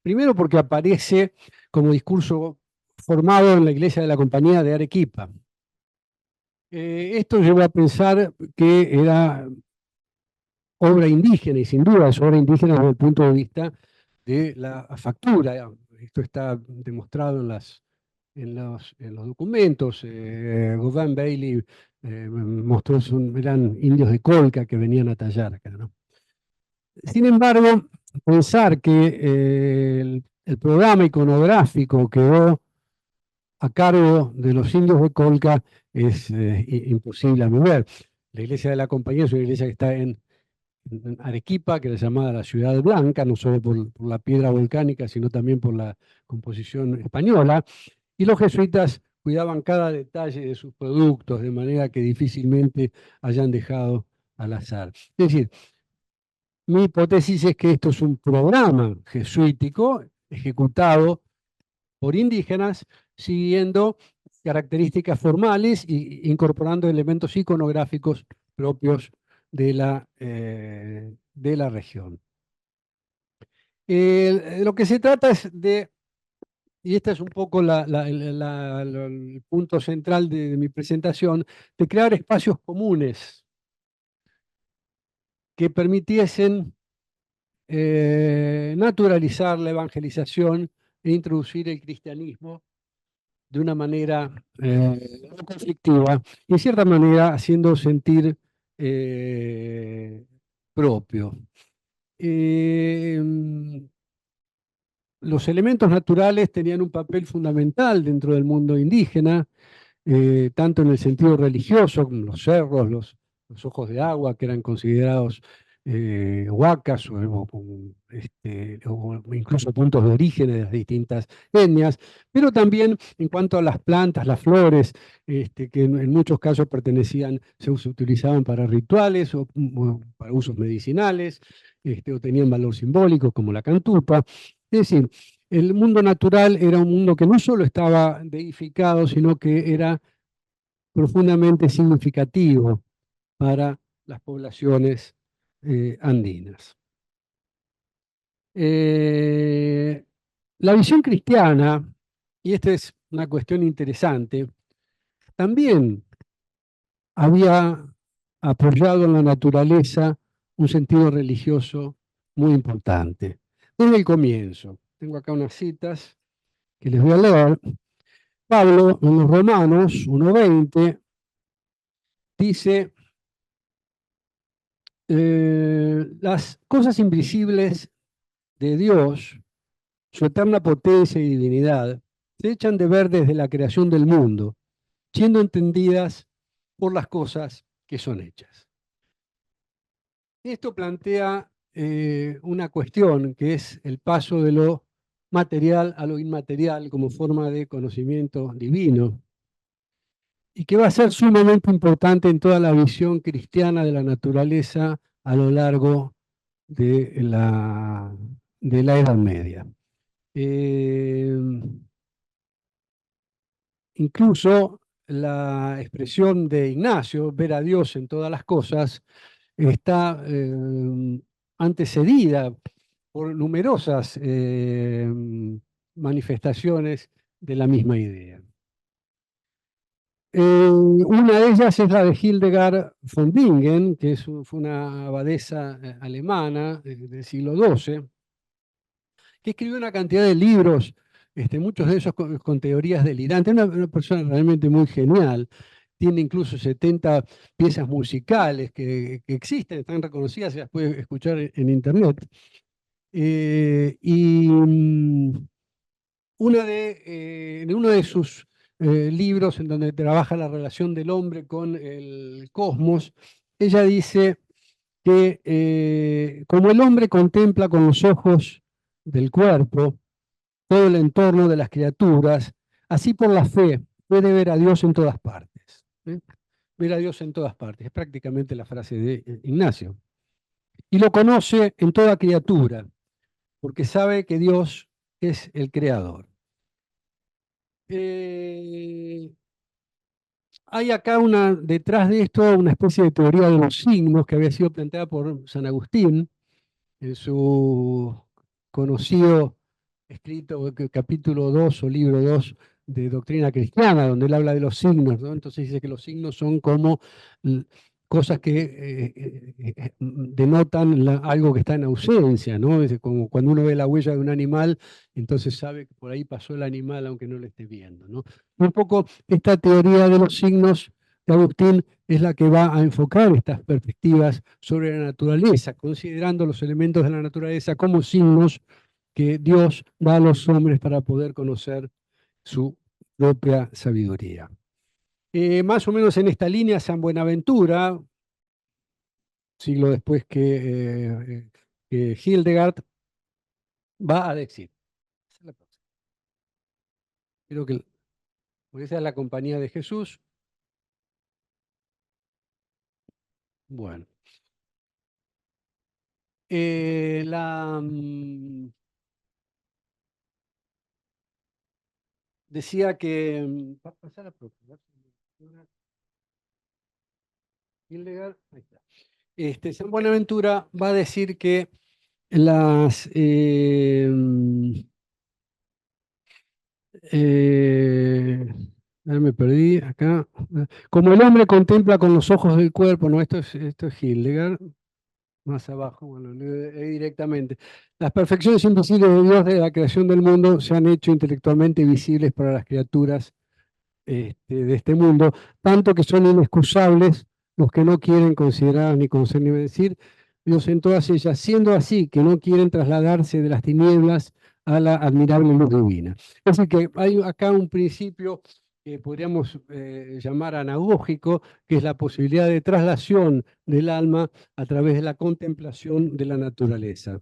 Primero porque aparece como discurso formado en la iglesia de la Compañía de Arequipa. Esto llevó a pensar que era obra indígena, y sin duda es obra indígena desde el punto de vista de la factura. Esto está demostrado en los documentos. Gauvin Bailey mostró, eran indios de Colca que venían a tallar acá, ¿no? Sin embargo, pensar que el programa iconográfico quedó a cargo de los indios de Colca es imposible a mi ver. La iglesia de la Compañía es una iglesia que está en Arequipa, que es llamada la Ciudad Blanca, no solo por la piedra volcánica, sino también por la composición española, y los jesuitas cuidaban cada detalle de sus productos, de manera que difícilmente hayan dejado al azar. Es decir, mi hipótesis es que esto es un programa jesuítico ejecutado por indígenas, siguiendo características formales e incorporando elementos iconográficos propios de la región. Lo que se trata es de, y este es un poco el punto central de mi presentación, de crear espacios comunes que permitiesen naturalizar la evangelización e introducir el cristianismo de una manera no conflictiva y en cierta manera haciendo sentir propio. Los elementos naturales tenían un papel fundamental dentro del mundo indígena, tanto en el sentido religioso, como los cerros, los ojos de agua, que eran considerados huacas o incluso puntos de origen de las distintas etnias, pero también en cuanto a las plantas, las flores, que en muchos casos se utilizaban para rituales o para usos medicinales, o tenían valor simbólico, como la cantupa. Es decir, el mundo natural era un mundo que no solo estaba deificado, sino que era profundamente significativo para las poblaciones andinas. La visión cristiana, y esta es una cuestión interesante, también había apoyado en la naturaleza un sentido religioso muy importante. Desde el comienzo, tengo acá unas citas que les voy a leer. Pablo, en los Romanos 1:20, dice: las cosas invisibles de Dios, su eterna potencia y divinidad, se echan de ver desde la creación del mundo, siendo entendidas por las cosas que son hechas. Esto plantea una cuestión que es el paso de lo material a lo inmaterial como forma de conocimiento divino, y que va a ser sumamente importante en toda la visión cristiana de la naturaleza a lo largo de la Edad Media. Incluso la expresión de Ignacio, ver a Dios en todas las cosas, está antecedida por numerosas manifestaciones de la misma idea. Una de ellas es la de Hildegard von Bingen, que fue una abadesa alemana del siglo XII, que escribió una cantidad de libros, muchos de esos con teorías delirantes. Una persona realmente muy genial. Tiene incluso 70 piezas musicales que existen, están reconocidas, se las puede escuchar en internet. En uno de sus libros, en donde trabaja la relación del hombre con el cosmos, ella dice que como el hombre contempla con los ojos del cuerpo todo el entorno de las criaturas, así por la fe puede ver a Dios en todas partes. Ver a Dios en todas partes, es prácticamente la frase de Ignacio. Y lo conoce en toda criatura, porque sabe que Dios es el creador. Hay acá detrás de esto una especie de teoría de los signos que había sido planteada por San Agustín en su conocido escrito capítulo 2 o libro 2 de Doctrina Cristiana, donde él habla de los signos, ¿no? Entonces dice que los signos son como cosas que denotan algo que está en ausencia, ¿no? Es como cuando uno ve la huella de un animal, entonces sabe que por ahí pasó el animal aunque no lo esté viendo, ¿no? Un poco esta teoría de los signos de Agustín es la que va a enfocar estas perspectivas sobre la naturaleza, considerando los elementos de la naturaleza como signos que Dios da a los hombres para poder conocer su propia sabiduría. Más o menos en esta línea, San Buenaventura, siglo después que Hildegard, va a decir, creo que esa es la compañía de Jesús. Bueno. Decía que... ¿Va a pasar a próxima? Hildegard, ahí está. San Buenaventura va a decir que las... me perdí acá. Como el hombre contempla con los ojos del cuerpo, no, esto es Hildegard, más abajo, bueno, leo directamente. Las perfecciones invisibles de Dios de la creación del mundo se han hecho intelectualmente visibles para las criaturas de este mundo, tanto que son inexcusables los que no quieren considerar ni conocer ni decir Dios en todas ellas, siendo así que no quieren trasladarse de las tinieblas a la admirable luz divina. Así que hay acá un principio que podríamos llamar anagógico, que es la posibilidad de traslación del alma a través de la contemplación de la naturaleza.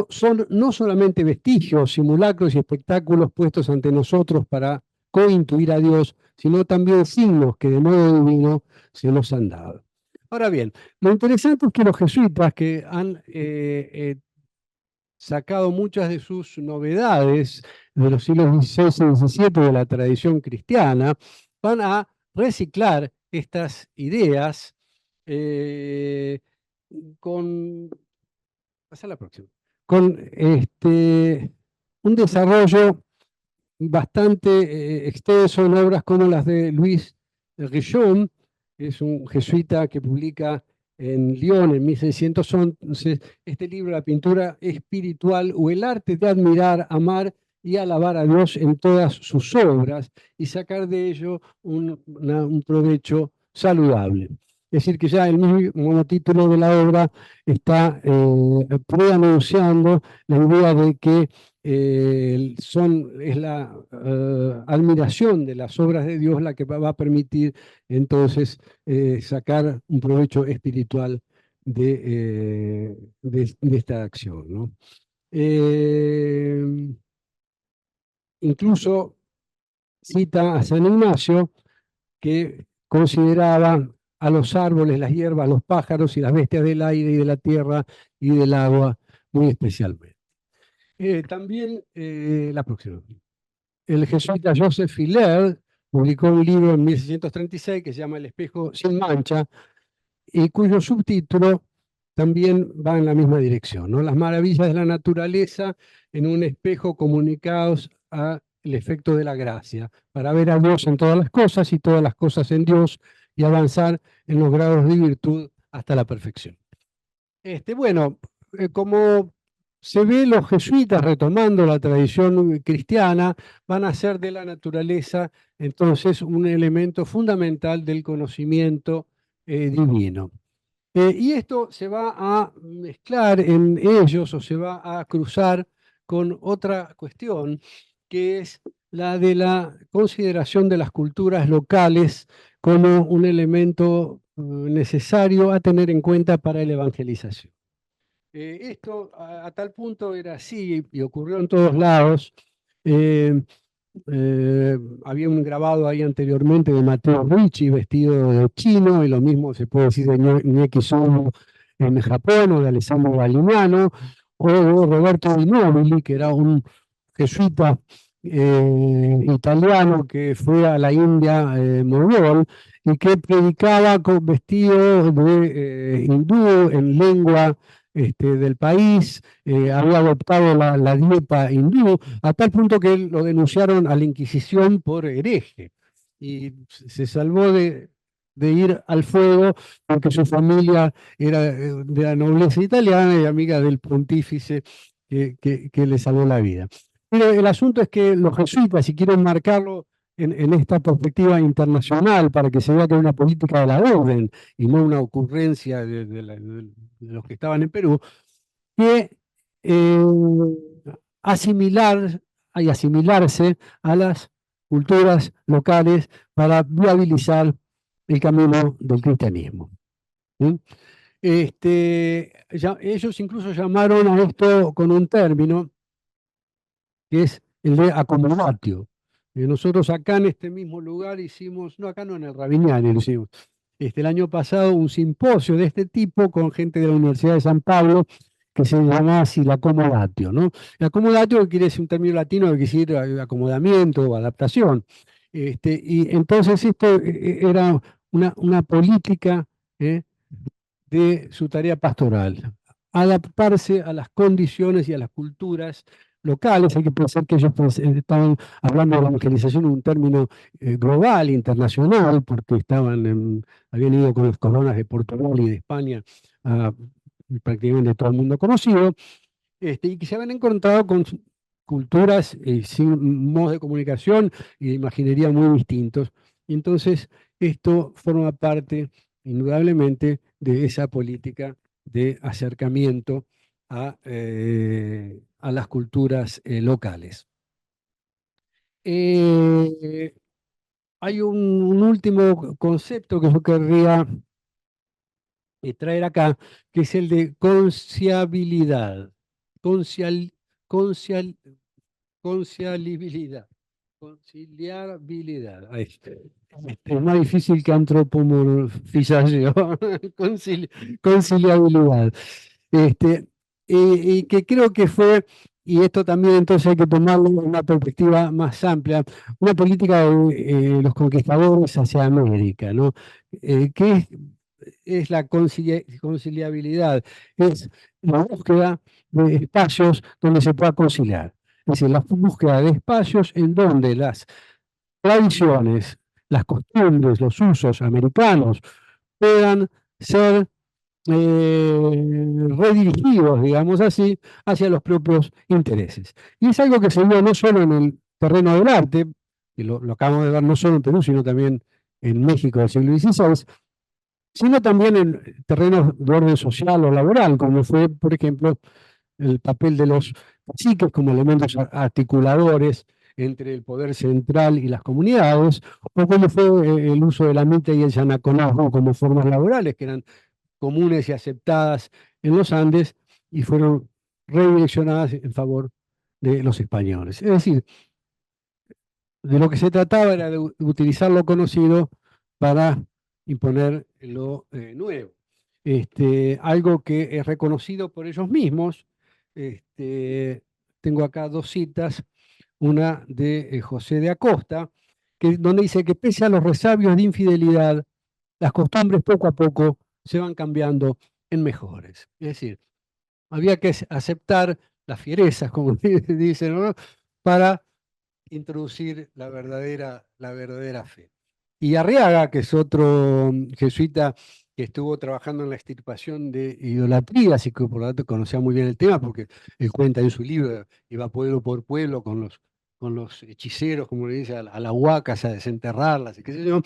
Son no solamente vestigios, simulacros y espectáculos puestos ante nosotros para cointuir a Dios, sino también signos que de modo divino se nos han dado. Ahora bien, lo interesante es que los jesuitas, que han sacado muchas de sus novedades de los siglos XVI y XVII de la tradición cristiana, van a reciclar estas ideas con... Pasa a la próxima. Con un desarrollo bastante extenso en obras como las de Louis Richomme, que es un jesuita que publica en Lyon en 1611 este libro, La pintura espiritual o el arte de admirar, amar y alabar a Dios en todas sus obras y sacar de ello un provecho saludable. Es decir, que ya el mismo título de la obra está preanunciando la idea de que es la admiración de las obras de Dios la que va a permitir entonces sacar un provecho espiritual de esta acción, ¿no? Incluso cita a San Ignacio, que consideraba a los árboles, las hierbas, los pájaros y las bestias del aire y de la tierra y del agua muy especialmente. También, la próxima. El jesuita Joseph Hilaire publicó un libro en 1636 que se llama El espejo sin mancha y cuyo subtítulo también va en la misma dirección, ¿no? Las maravillas de la naturaleza en un espejo comunicados al efecto de la gracia, para ver a Dios en todas las cosas y todas las cosas en Dios y avanzar en los grados de virtud hasta la perfección. Bueno, como se ve, los jesuitas, retomando la tradición cristiana, van a hacer de la naturaleza entonces un elemento fundamental del conocimiento divino. Y esto se va a mezclar en ellos o se va a cruzar con otra cuestión, que es la de la consideración de las culturas locales como un elemento necesario a tener en cuenta para la evangelización. Esto a tal punto era así y ocurrió en todos lados. Había un grabado ahí anteriormente de Matteo Ricci vestido de chino, y lo mismo se puede decir de Nieki Sono en Japón, o de Alessandro Galignano, o de Roberto Di Nobili, que era un jesuita italiano que fue a la India mogol y que predicaba con vestido de hindú en lengua del país, había adoptado la dieta hindú, a tal punto que lo denunciaron a la Inquisición por hereje, y se salvó de ir al fuego porque su familia era de la nobleza italiana y amiga del pontífice que le salvó la vida. Pero el asunto es que los jesuitas, si quieren marcarlo en esta perspectiva internacional, para que se vea que hay una política de la orden y no una ocurrencia de los que estaban en Perú, que asimilarse a las culturas locales para viabilizar el camino del cristianismo. ¿Sí? Ellos incluso llamaron a esto con un término que es el de acomodatio. Nosotros acá en este mismo lugar hicimos, no acá no, en el Ravignani lo hicimos, el año pasado un simposio de este tipo con gente de la Universidad de San Pablo, que se llama así la acomodatio, ¿no? El acomodatio quiere decir un término latino que quiere decir acomodamiento o adaptación. Y entonces esto era una política de su tarea pastoral, adaptarse a las condiciones y a las culturas locales. Hay que pensar que ellos estaban hablando de la evangelización en un término global, internacional, porque habían ido con las coronas de Portugal y de España a prácticamente todo el mundo conocido, y que se habían encontrado con culturas sin modos de comunicación y de imaginería muy distintos. Y entonces esto forma parte, indudablemente, de esa política de acercamiento a las culturas locales. Hay un último concepto que yo querría traer acá, que es el de conciabilidad. Concial, Concialibilidad. Conciliabilidad. Ahí está. Es más difícil que antropomorfización. Conciliabilidad. Este, y que creo que fue, y esto también entonces hay que tomarlo en una perspectiva más amplia, una política de los conquistadores hacia América, ¿no? ¿Qué es la conciliabilidad? Es la búsqueda de espacios donde se pueda conciliar. Es decir, la búsqueda de espacios en donde las tradiciones, las costumbres, los usos americanos puedan ser redirigidos, digamos así, hacia los propios intereses. Y es algo que se vio no solo en el terreno del arte, y lo acabamos de ver no solo en Perú, sino también en México del siglo XVI, sino también en terrenos de orden social o laboral, como fue, por ejemplo, el papel de los caciques como elementos articuladores entre el poder central y las comunidades, o como fue el uso de la mita y el yanaconazgo como formas laborales, que eran comunes y aceptadas en los Andes y fueron redireccionadas en favor de los españoles. Es decir, de lo que se trataba era de utilizar lo conocido para imponer lo nuevo. Algo que es reconocido por ellos mismos. Tengo acá dos citas, una de José de Acosta, donde dice que pese a los resabios de infidelidad, las costumbres poco a poco se van cambiando en mejores. Es decir, había que aceptar las fierezas, como dicen, ¿no? Para introducir la verdadera fe. Y Arriaga, que es otro jesuita que estuvo trabajando en la extirpación de idolatrías y que por lo tanto conocía muy bien el tema, porque él cuenta en su libro, iba pueblo por pueblo con los hechiceros, como le dice, a las huacas, a desenterrarlas, y qué sé yo.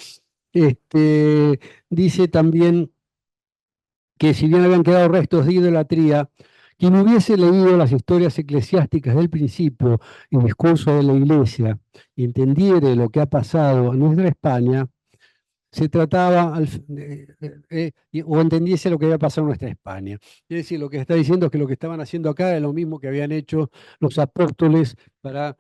Dice también que si bien habían quedado restos de idolatría, quien hubiese leído las historias eclesiásticas del principio y el discurso de la Iglesia y entendiere lo que ha pasado en nuestra España, se trataba, o entendiese lo que había pasado en nuestra España. Es decir, lo que está diciendo es que lo que estaban haciendo acá es lo mismo que habían hecho los apóstoles para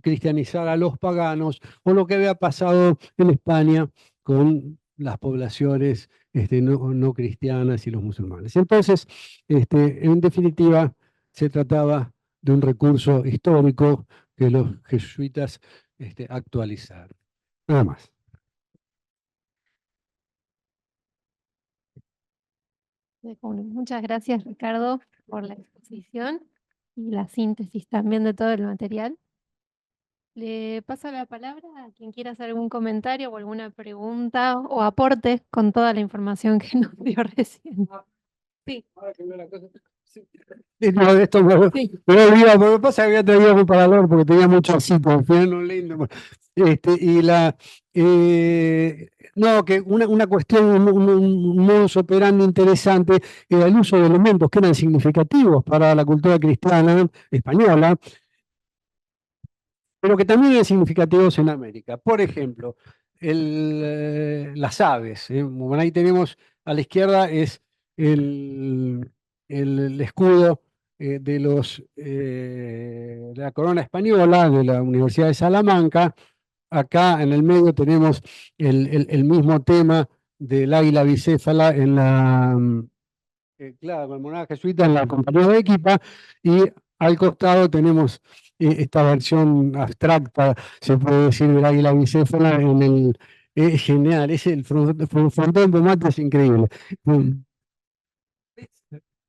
cristianizar a los paganos, o lo que había pasado en España con las poblaciones no cristianas y los musulmanes. Entonces, en definitiva, se trataba de un recurso histórico que los jesuitas actualizaron. Nada más. Bueno, muchas gracias, Ricardo, por la exposición y la síntesis también de todo el material. Le paso la palabra a quien quiera hacer algún comentario o alguna pregunta o aporte con toda la información que nos dio recién. Sí. No, de esto me olvidado, porque pasa que había traído un parador porque tenía mucho citas, al final no lindo. No, que una cuestión, un modus operandi interesante era el uso de elementos que eran significativos para la cultura cristiana española, pero que también eran significativos en América. Por ejemplo, las aves. Bueno, ahí tenemos a la izquierda es el escudo de la corona española, de la Universidad de Salamanca. Acá en el medio tenemos el mismo tema del águila bicéfala en la, claro, con el monarca jesuita en la compañía de Equipa, y al costado tenemos esta versión abstracta, se puede decir, del águila bicéfala en el... Es genial, es el frontón de mate, es increíble.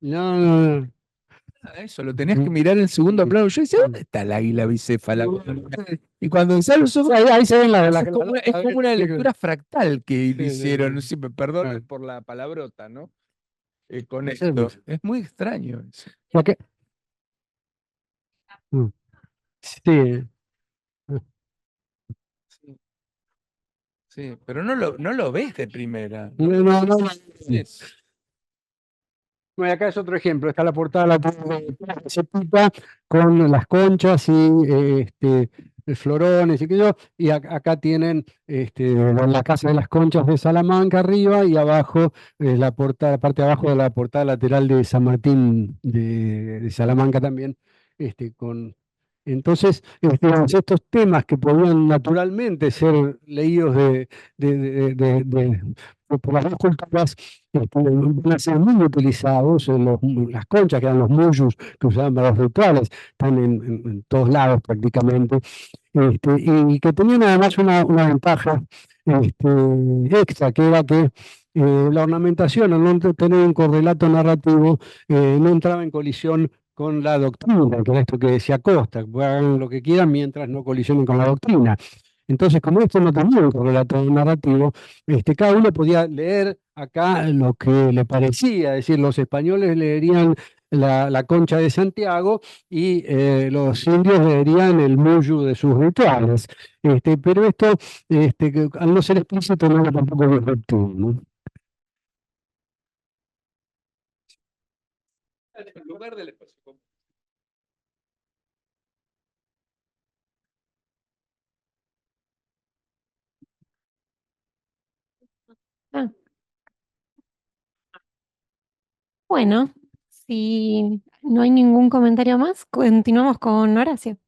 No, no, no. Eso, lo tenías que mirar en segundo plano. Yo decía, ¿dónde está el águila bicéfala? Y cuando empezás los ojos, Ahí se ven es como una lectura fractal que le Sí, hicieron. sí, No sé, me perdonan claro. por la palabrota, ¿no? Con Es esto. hermoso. Es muy extraño eso. Porque- Mm. Sí. Sí, sí, pero no lo ves de primera. No, no, no. Sí. Bueno, acá es otro ejemplo, está la portada de Cepita con las conchas y florones y qué sé yo, y acá tienen la Casa de las Conchas de Salamanca arriba y abajo la portada, la parte de abajo de la portada lateral de San Martín de Salamanca también, entonces, estos temas que podían naturalmente ser leídos por las dos culturas, van a ser muy utilizados. Las conchas, que eran los muyus que usaban para los rituales, están en todos lados prácticamente, y que tenían además una ventaja extra, que era que la ornamentación, al no tener un correlato narrativo, no entraba en colisión con la doctrina, que era esto que decía Costa, que hagan lo que quieran mientras no colisionen con la doctrina. Entonces, como esto no tenía un correlato narrativo, cada uno podía leer acá lo que le parecía, es decir, los españoles leerían la Concha de Santiago y los indios leerían el Muyu de sus rituales. Pero esto, que al no ser explícito, no era tampoco disruptivo, ¿no? En lugar del espacio. Ah, bueno, si no hay ningún comentario más, continuamos con Horacio.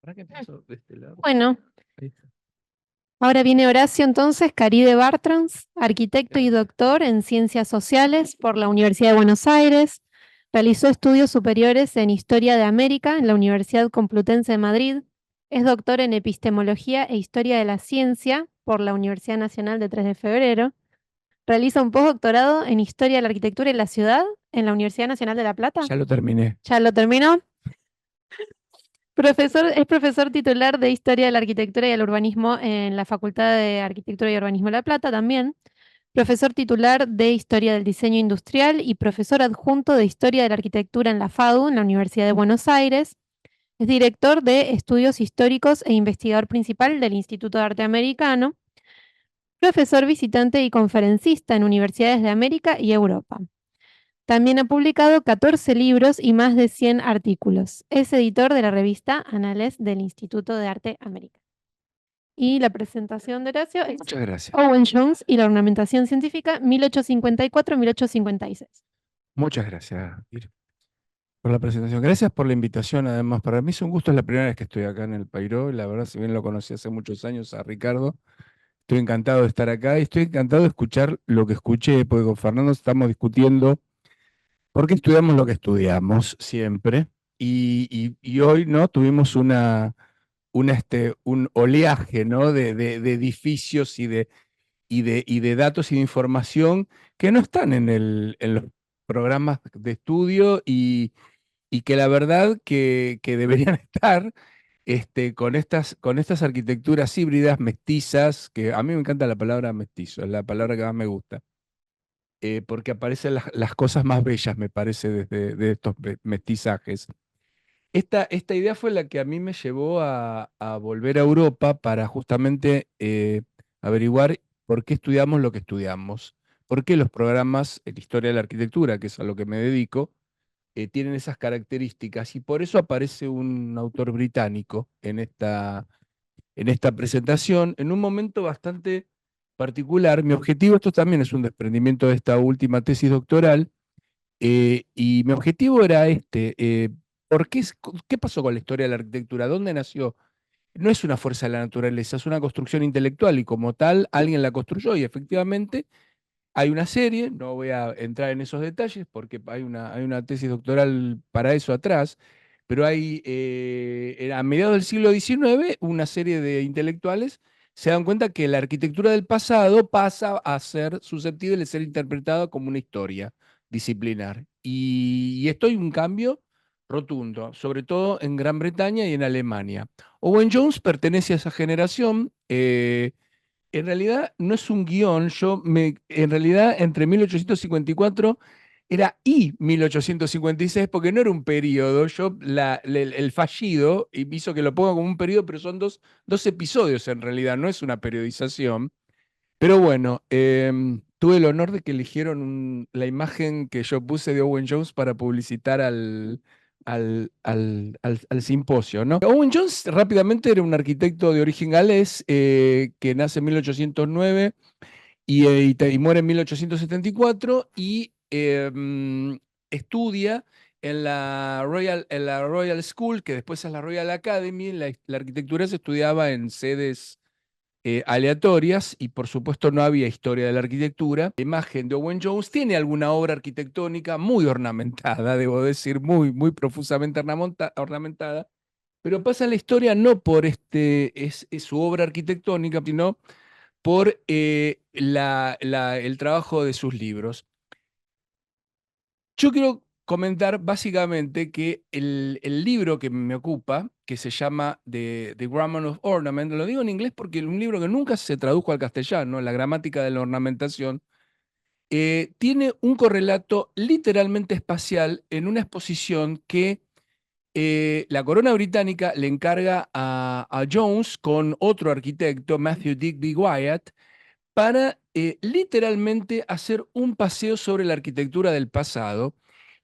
¿Para qué empezó de este lado? Bueno, Ahí está. ahora viene Horacio entonces, Caride Bartrons, arquitecto y doctor en Ciencias Sociales por la Universidad de Buenos Aires. Realizó estudios superiores en Historia de América en la Universidad Complutense de Madrid. Es doctor en Epistemología e Historia de la Ciencia por la Universidad Nacional de 3 de Febrero. Realiza un postdoctorado en Historia de la Arquitectura y la Ciudad en la Universidad Nacional de La Plata. Ya lo terminé. ¿Ya lo terminó? Es profesor titular de Historia de la Arquitectura y el Urbanismo en la Facultad de Arquitectura y Urbanismo de La Plata también. Profesor titular de Historia del Diseño Industrial y profesor adjunto de Historia de la Arquitectura en la FADU, en la Universidad de Buenos Aires. Es director de Estudios Históricos e investigador principal del Instituto de Arte Americano. Profesor visitante y conferencista en universidades de América y Europa. También ha publicado 14 libros y más de 100 artículos. Es editor de la revista Anales del Instituto de Arte Americano. Y la presentación de Horacio es Muchas gracias. Owen Jones y la ornamentación científica 1854-1856. Muchas gracias, Ir, por la presentación. Gracias por la invitación, además. Para mí es un gusto, es la primera vez que estoy acá en el Pairó. La verdad, si bien lo conocí hace muchos años a Ricardo, estoy encantado de estar acá y estoy encantado de escuchar lo que escuché, porque con Fernando estamos discutiendo por qué estudiamos lo que estudiamos siempre. Y hoy, ¿no? Tuvimos un oleaje, ¿no? de edificios y de datos y de información que no están en los programas de estudio y que la verdad que deberían estar con estas arquitecturas híbridas, mestizas, que a mí me encanta la palabra mestizo, es la palabra que más me gusta, porque aparecen las cosas más bellas, me parece, de estos mestizajes. Esta idea fue la que a mí me llevó a volver a Europa para justamente averiguar por qué estudiamos lo que estudiamos, por qué los programas en Historia de la Arquitectura, que es a lo que me dedico, tienen esas características. Y por eso aparece un autor británico en esta presentación, en un momento bastante particular. Mi objetivo, esto también es un desprendimiento de esta última tesis doctoral, y mi objetivo era ¿qué pasó con la historia de la arquitectura? ¿Dónde nació? No es una fuerza de la naturaleza, es una construcción intelectual y como tal alguien la construyó y efectivamente hay una serie, no voy a entrar en esos detalles porque hay una tesis doctoral para eso atrás, pero a mediados del siglo XIX una serie de intelectuales se dan cuenta que la arquitectura del pasado pasa a ser susceptible de ser interpretada como una historia disciplinar. Y esto hay un cambio rotundo, sobre todo en Gran Bretaña y en Alemania. Owen Jones pertenece a esa generación. En realidad no es un guión, en realidad entre 1854 era I 1856 porque no era un periodo. El fallido hizo que lo ponga como un periodo, pero son dos episodios en realidad, no es una periodización. Pero bueno, tuve el honor de que eligieron la imagen que yo puse de Owen Jones para publicitar al simposio, ¿no? Owen Jones rápidamente era un arquitecto de origen galés que nace en 1809 y muere en 1874 y estudia en la Royal School, que después es la Royal Academy. La arquitectura se estudiaba en sedes aleatorias y por supuesto no había historia de la arquitectura. La imagen de Owen Jones tiene alguna obra arquitectónica muy ornamentada, debo decir, muy profusamente ornamentada, pero pasa la historia no por es su obra arquitectónica, sino por el trabajo de sus libros. Yo quiero comentar básicamente que el libro que me ocupa, que se llama The Grammar of Ornament, lo digo en inglés porque es un libro que nunca se tradujo al castellano, La gramática de la ornamentación, tiene un correlato literalmente espacial en una exposición que la corona británica le encarga a Jones con otro arquitecto, Matthew Digby Wyatt, para literalmente hacer un paseo sobre la arquitectura del pasado.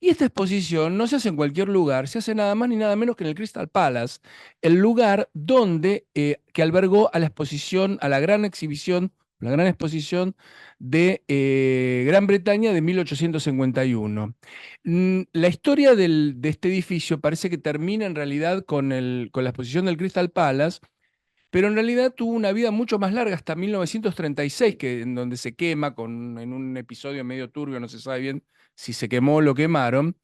Y esta exposición no se hace en cualquier lugar, se hace nada más ni nada menos que en el Crystal Palace, el lugar donde que albergó a la exposición, a la gran exhibición, la gran exposición de Gran Bretaña de 1851. La historia de este edificio parece que termina en realidad con la exposición del Crystal Palace, pero en realidad tuvo una vida mucho más larga, hasta 1936, en donde se quema en un episodio medio turbio, no se sabe bien si se quemó o lo quemaron,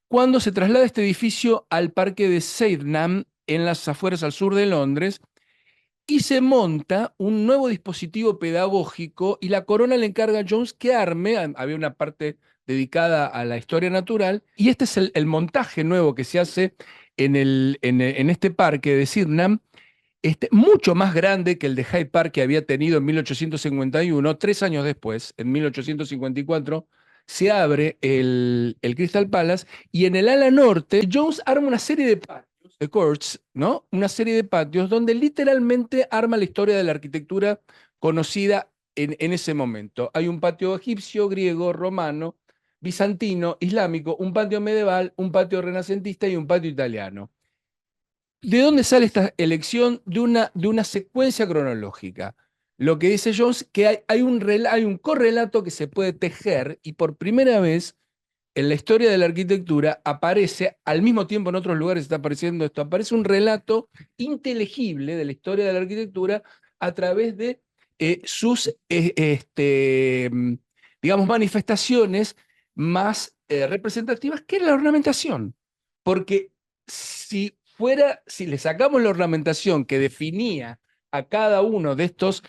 cuando se traslada este edificio al parque de Sydenham, en las afueras al sur de Londres, y se monta un nuevo dispositivo pedagógico y la corona le encarga a Jones que arme, había una parte dedicada a la historia natural, y este es el montaje nuevo que se hace en este parque de Sydenham, mucho más grande que el de Hyde Park que había tenido en 1851. 3 años después, en 1854, se abre el Crystal Palace y en el ala norte Jones arma una serie de patios, de courts, ¿no? Una serie de patios donde literalmente arma la historia de la arquitectura conocida en ese momento. Hay un patio egipcio, griego, romano, bizantino, islámico, un patio medieval, un patio renacentista y un patio italiano. ¿De dónde sale esta elección? De una secuencia cronológica. Lo que dice Jones, que hay un correlato que se puede tejer y por primera vez en la historia de la arquitectura aparece, al mismo tiempo en otros lugares está apareciendo esto, aparece un relato inteligible de la historia de la arquitectura a través de sus, digamos, manifestaciones más representativas, que era la ornamentación. Porque si le sacamos la ornamentación que definía a cada uno de estos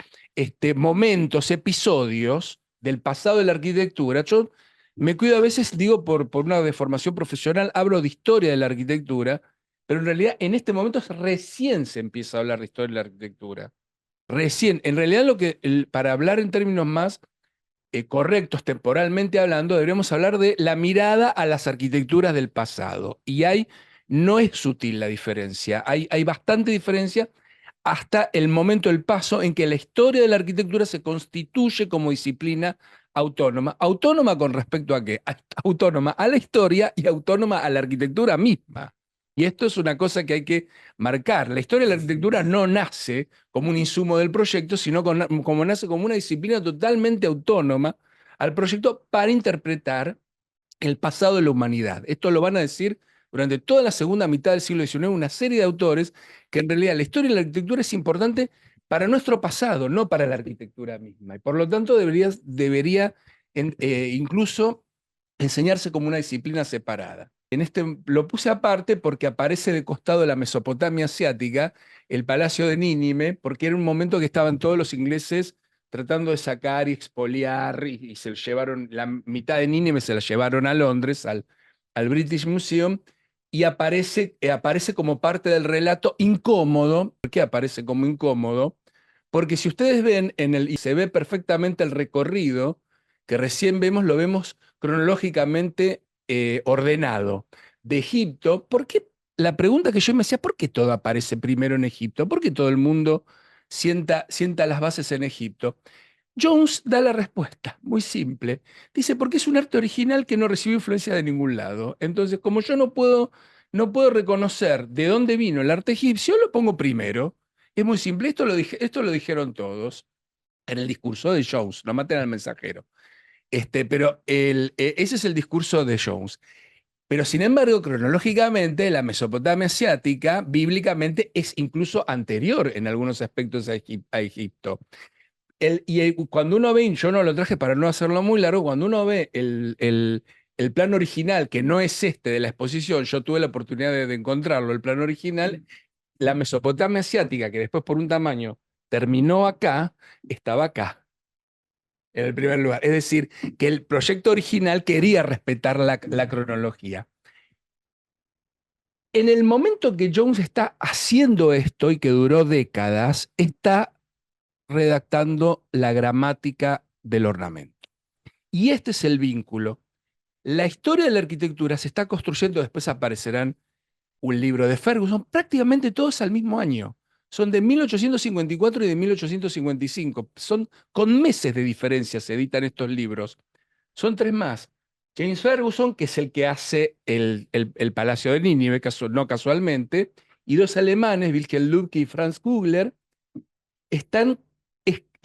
momentos, episodios del pasado de la arquitectura, yo me cuido a veces, digo, por una deformación profesional, hablo de historia de la arquitectura, pero en realidad en este momento recién se empieza a hablar de historia de la arquitectura. Recién, en realidad para hablar en términos más correctos temporalmente hablando, deberíamos hablar de la mirada a las arquitecturas del pasado. Y no es sutil la diferencia, hay bastante diferencia hasta el momento del paso en que la historia de la arquitectura se constituye como disciplina autónoma. ¿Autónoma con respecto a qué? Autónoma a la historia y autónoma a la arquitectura misma. Y esto es una cosa que hay que marcar. La historia de la arquitectura no nace como un insumo del proyecto, sino como nace como una disciplina totalmente autónoma al proyecto para interpretar el pasado de la humanidad. Esto lo van a decir durante toda la segunda mitad del siglo XIX una serie de autores que en realidad la historia de la arquitectura es importante para nuestro pasado, no para la arquitectura misma. Y por lo tanto debería incluso enseñarse como una disciplina separada. Lo puse aparte porque aparece de costado de la Mesopotamia asiática, el palacio de Nínive, porque era un momento que estaban todos los ingleses tratando de sacar y expoliar, y se llevaron, la mitad de Nínive se la llevaron a Londres, al British Museum, y aparece como parte del relato incómodo. ¿Por qué aparece como incómodo? Porque si ustedes ven y se ve perfectamente el recorrido que recién vemos, lo vemos cronológicamente ordenado. De Egipto, ¿por qué? La pregunta que yo me hacía, ¿por qué todo aparece primero en Egipto? ¿Por qué todo el mundo sienta las bases en Egipto? Jones da la respuesta, muy simple. Dice, porque es un arte original que no recibió influencia de ningún lado. Entonces, como yo no puedo reconocer de dónde vino el arte egipcio, lo pongo primero. Es muy simple, esto lo dijeron todos en el discurso de Jones, no maten al mensajero. Pero ese es el discurso de Jones. Pero sin embargo, cronológicamente, la Mesopotamia asiática, bíblicamente, es incluso anterior en algunos aspectos a Egipto. Cuando uno ve, y yo no lo traje para no hacerlo muy largo, cuando uno ve el plan original, que no es este de la exposición, yo tuve la oportunidad de encontrarlo, el plan original, la Mesopotamia asiática, que después por un tamaño terminó acá, estaba acá, en el primer lugar. Es decir, que el proyecto original quería respetar la cronología. En el momento que Jones está haciendo esto y que duró décadas, está redactando la gramática del ornamento. Y este es el vínculo. La historia de la arquitectura se está construyendo, después aparecerán un libro de Ferguson, prácticamente todos al mismo año. Son de 1854 y de 1855. Son con meses de diferencia se editan estos libros. Son 3 más. James Ferguson, que es el que hace el Palacio de Nínive, no casualmente, y 2 alemanes, Wilhelm Lübke y Franz Kugler, están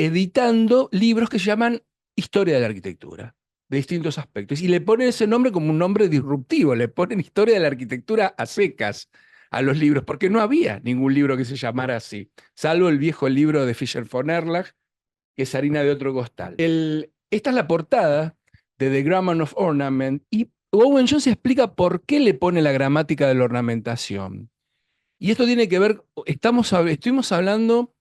editando libros que se llaman Historia de la Arquitectura, de distintos aspectos. Y le ponen ese nombre como un nombre disruptivo, le ponen Historia de la Arquitectura a secas a los libros, porque no había ningún libro que se llamara así, salvo el viejo libro de Fischer von Erlach, que es harina de otro costal. Esta es la portada de The Grammar of Ornament, y Owen Jones explica por qué le pone la gramática de la ornamentación. Y esto tiene que ver, estuvimos hablando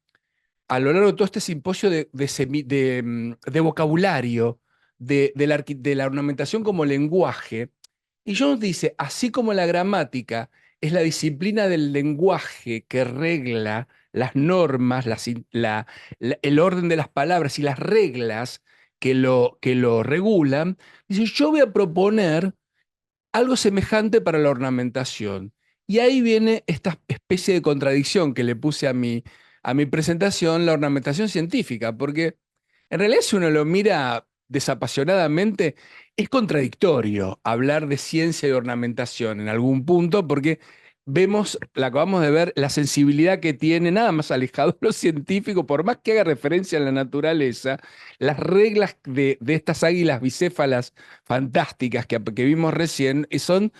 a lo largo de todo este simposio de vocabulario, de la ornamentación como lenguaje. Y Jones dice, así como la gramática es la disciplina del lenguaje que regla las normas, el orden de las palabras y las reglas que lo regulan, dice, yo voy a proponer algo semejante para la ornamentación. Y ahí viene esta especie de contradicción que le puse a mi presentación, la ornamentación científica, porque en realidad si uno lo mira desapasionadamente, es contradictorio hablar de ciencia y ornamentación en algún punto, porque acabamos de ver, la sensibilidad que tiene, nada más alejado de lo científico, por más que haga referencia a la naturaleza, las reglas de estas águilas bicéfalas fantásticas que vimos recién son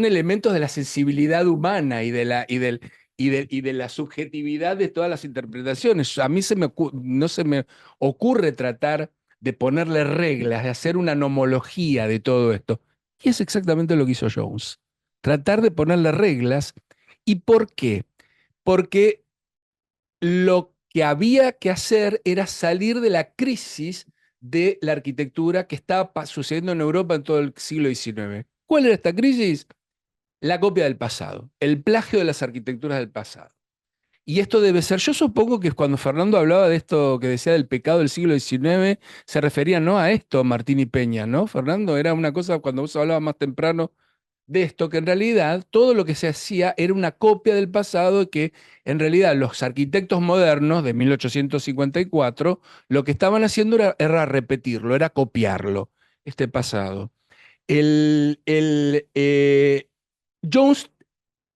elementos de la sensibilidad humana y de la subjetividad de todas las interpretaciones. A mí no se me ocurre tratar de ponerle reglas, de hacer una nomología de todo esto. Y es exactamente lo que hizo Jones. Tratar de ponerle reglas. ¿Y por qué? Porque lo que había que hacer era salir de la crisis de la arquitectura que estaba sucediendo en Europa en todo el siglo XIX. ¿Cuál era esta crisis? La copia del pasado, el plagio de las arquitecturas del pasado. Y esto debe ser, yo supongo que cuando Fernando hablaba de esto que decía del pecado del siglo XIX, se refería no a esto, Martín y Peña, ¿no? Fernando, era una cosa cuando vos hablabas más temprano de esto, que en realidad todo lo que se hacía era una copia del pasado y que en realidad los arquitectos modernos de 1854 lo que estaban haciendo era repetirlo, era copiarlo, este pasado. Jones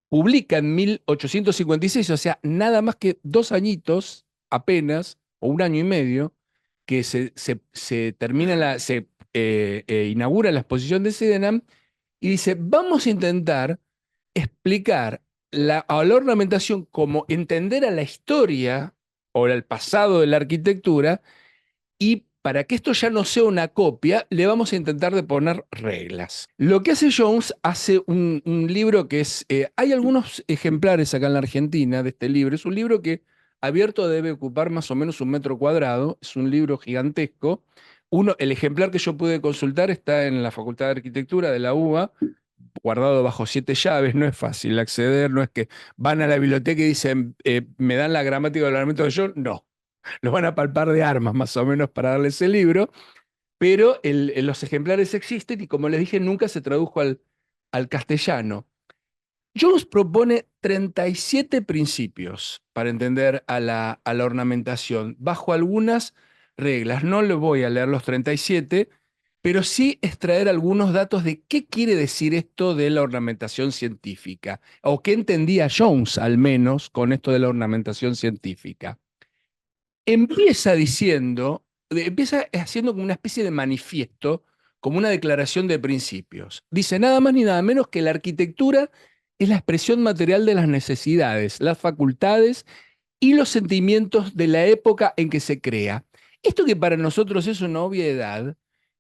publica en 1856, o sea, nada más que 2 añitos apenas, o 1 año y medio, que se inaugura la exposición de Sydenham, y dice, vamos a intentar explicar a la ornamentación como entender a la historia o al pasado de la arquitectura, y para que esto ya no sea una copia, le vamos a intentar de poner reglas. Lo que hace Jones, hace un libro que es, hay algunos ejemplares acá en la Argentina de este libro, es un libro que abierto debe ocupar más o menos 1 metro cuadrado, es un libro gigantesco. El ejemplar que yo pude consultar está en la Facultad de Arquitectura de la UBA, guardado bajo 7 llaves, no es fácil acceder, no es que van a la biblioteca y dicen, ¿me dan la gramática del ornamento de Jones? No, los van a palpar de armas más o menos para darle ese libro, pero los ejemplares existen y como les dije, nunca se tradujo al castellano. Jones propone 37 principios para entender a la ornamentación, bajo algunas reglas. No le voy a leer los 37, pero sí extraer algunos datos de qué quiere decir esto de la ornamentación científica, o qué entendía Jones, al menos, con esto de la ornamentación científica. Empieza haciendo como una especie de manifiesto, como una declaración de principios. Dice nada más ni nada menos que la arquitectura es la expresión material de las necesidades, las facultades y los sentimientos de la época en que se crea. Esto que para nosotros es una obviedad,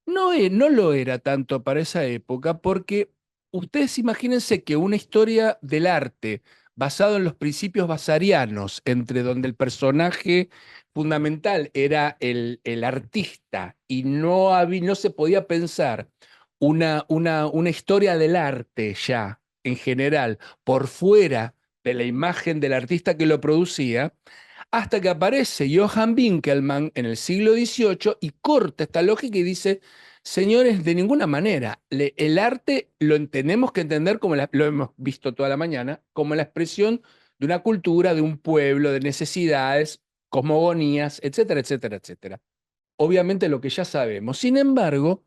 no lo era tanto para esa época, porque ustedes imagínense que una historia del arte basado en los principios basarianos, entre donde el personaje fundamental era el artista y no se podía pensar una historia del arte ya en general por fuera de la imagen del artista que lo producía, hasta que aparece Johann Winkelmann en el siglo XVIII y corta esta lógica y dice, señores, de ninguna manera, el arte tenemos que entender como lo hemos visto toda la mañana, como la expresión de una cultura, de un pueblo, de necesidades, cosmogonías, etcétera, etcétera, etcétera. Obviamente lo que ya sabemos. Sin embargo,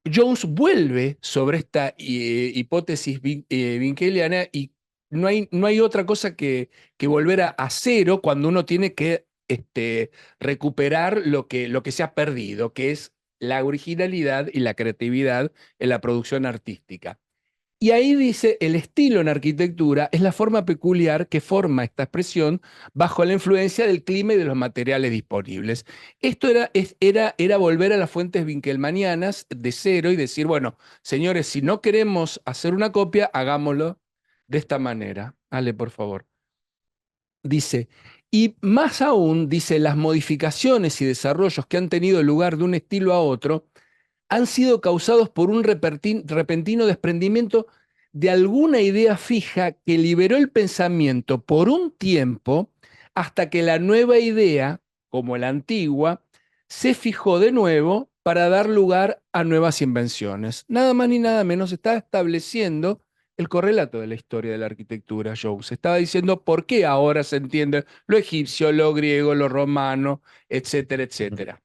Jones vuelve sobre esta hipótesis winkeliana y no hay otra cosa que volver a cero cuando uno tiene que recuperar lo que se ha perdido, que es la originalidad y la creatividad en la producción artística. Y ahí dice, el estilo en arquitectura es la forma peculiar que forma esta expresión bajo la influencia del clima y de los materiales disponibles. Esto era volver a las fuentes winkelmannianas de cero y decir, bueno, señores, si no queremos hacer una copia, hagámoslo de esta manera. Ale, por favor. Dice, y más aún, dice, las modificaciones y desarrollos que han tenido lugar de un estilo a otro han sido causados por un repentino desprendimiento de alguna idea fija que liberó el pensamiento por un tiempo hasta que la nueva idea, como la antigua, se fijó de nuevo para dar lugar a nuevas invenciones. Nada más ni nada menos está estableciendo el correlato de la historia de la arquitectura, Jones. Estaba diciendo por qué ahora se entiende lo egipcio, lo griego, lo romano, etcétera, etcétera.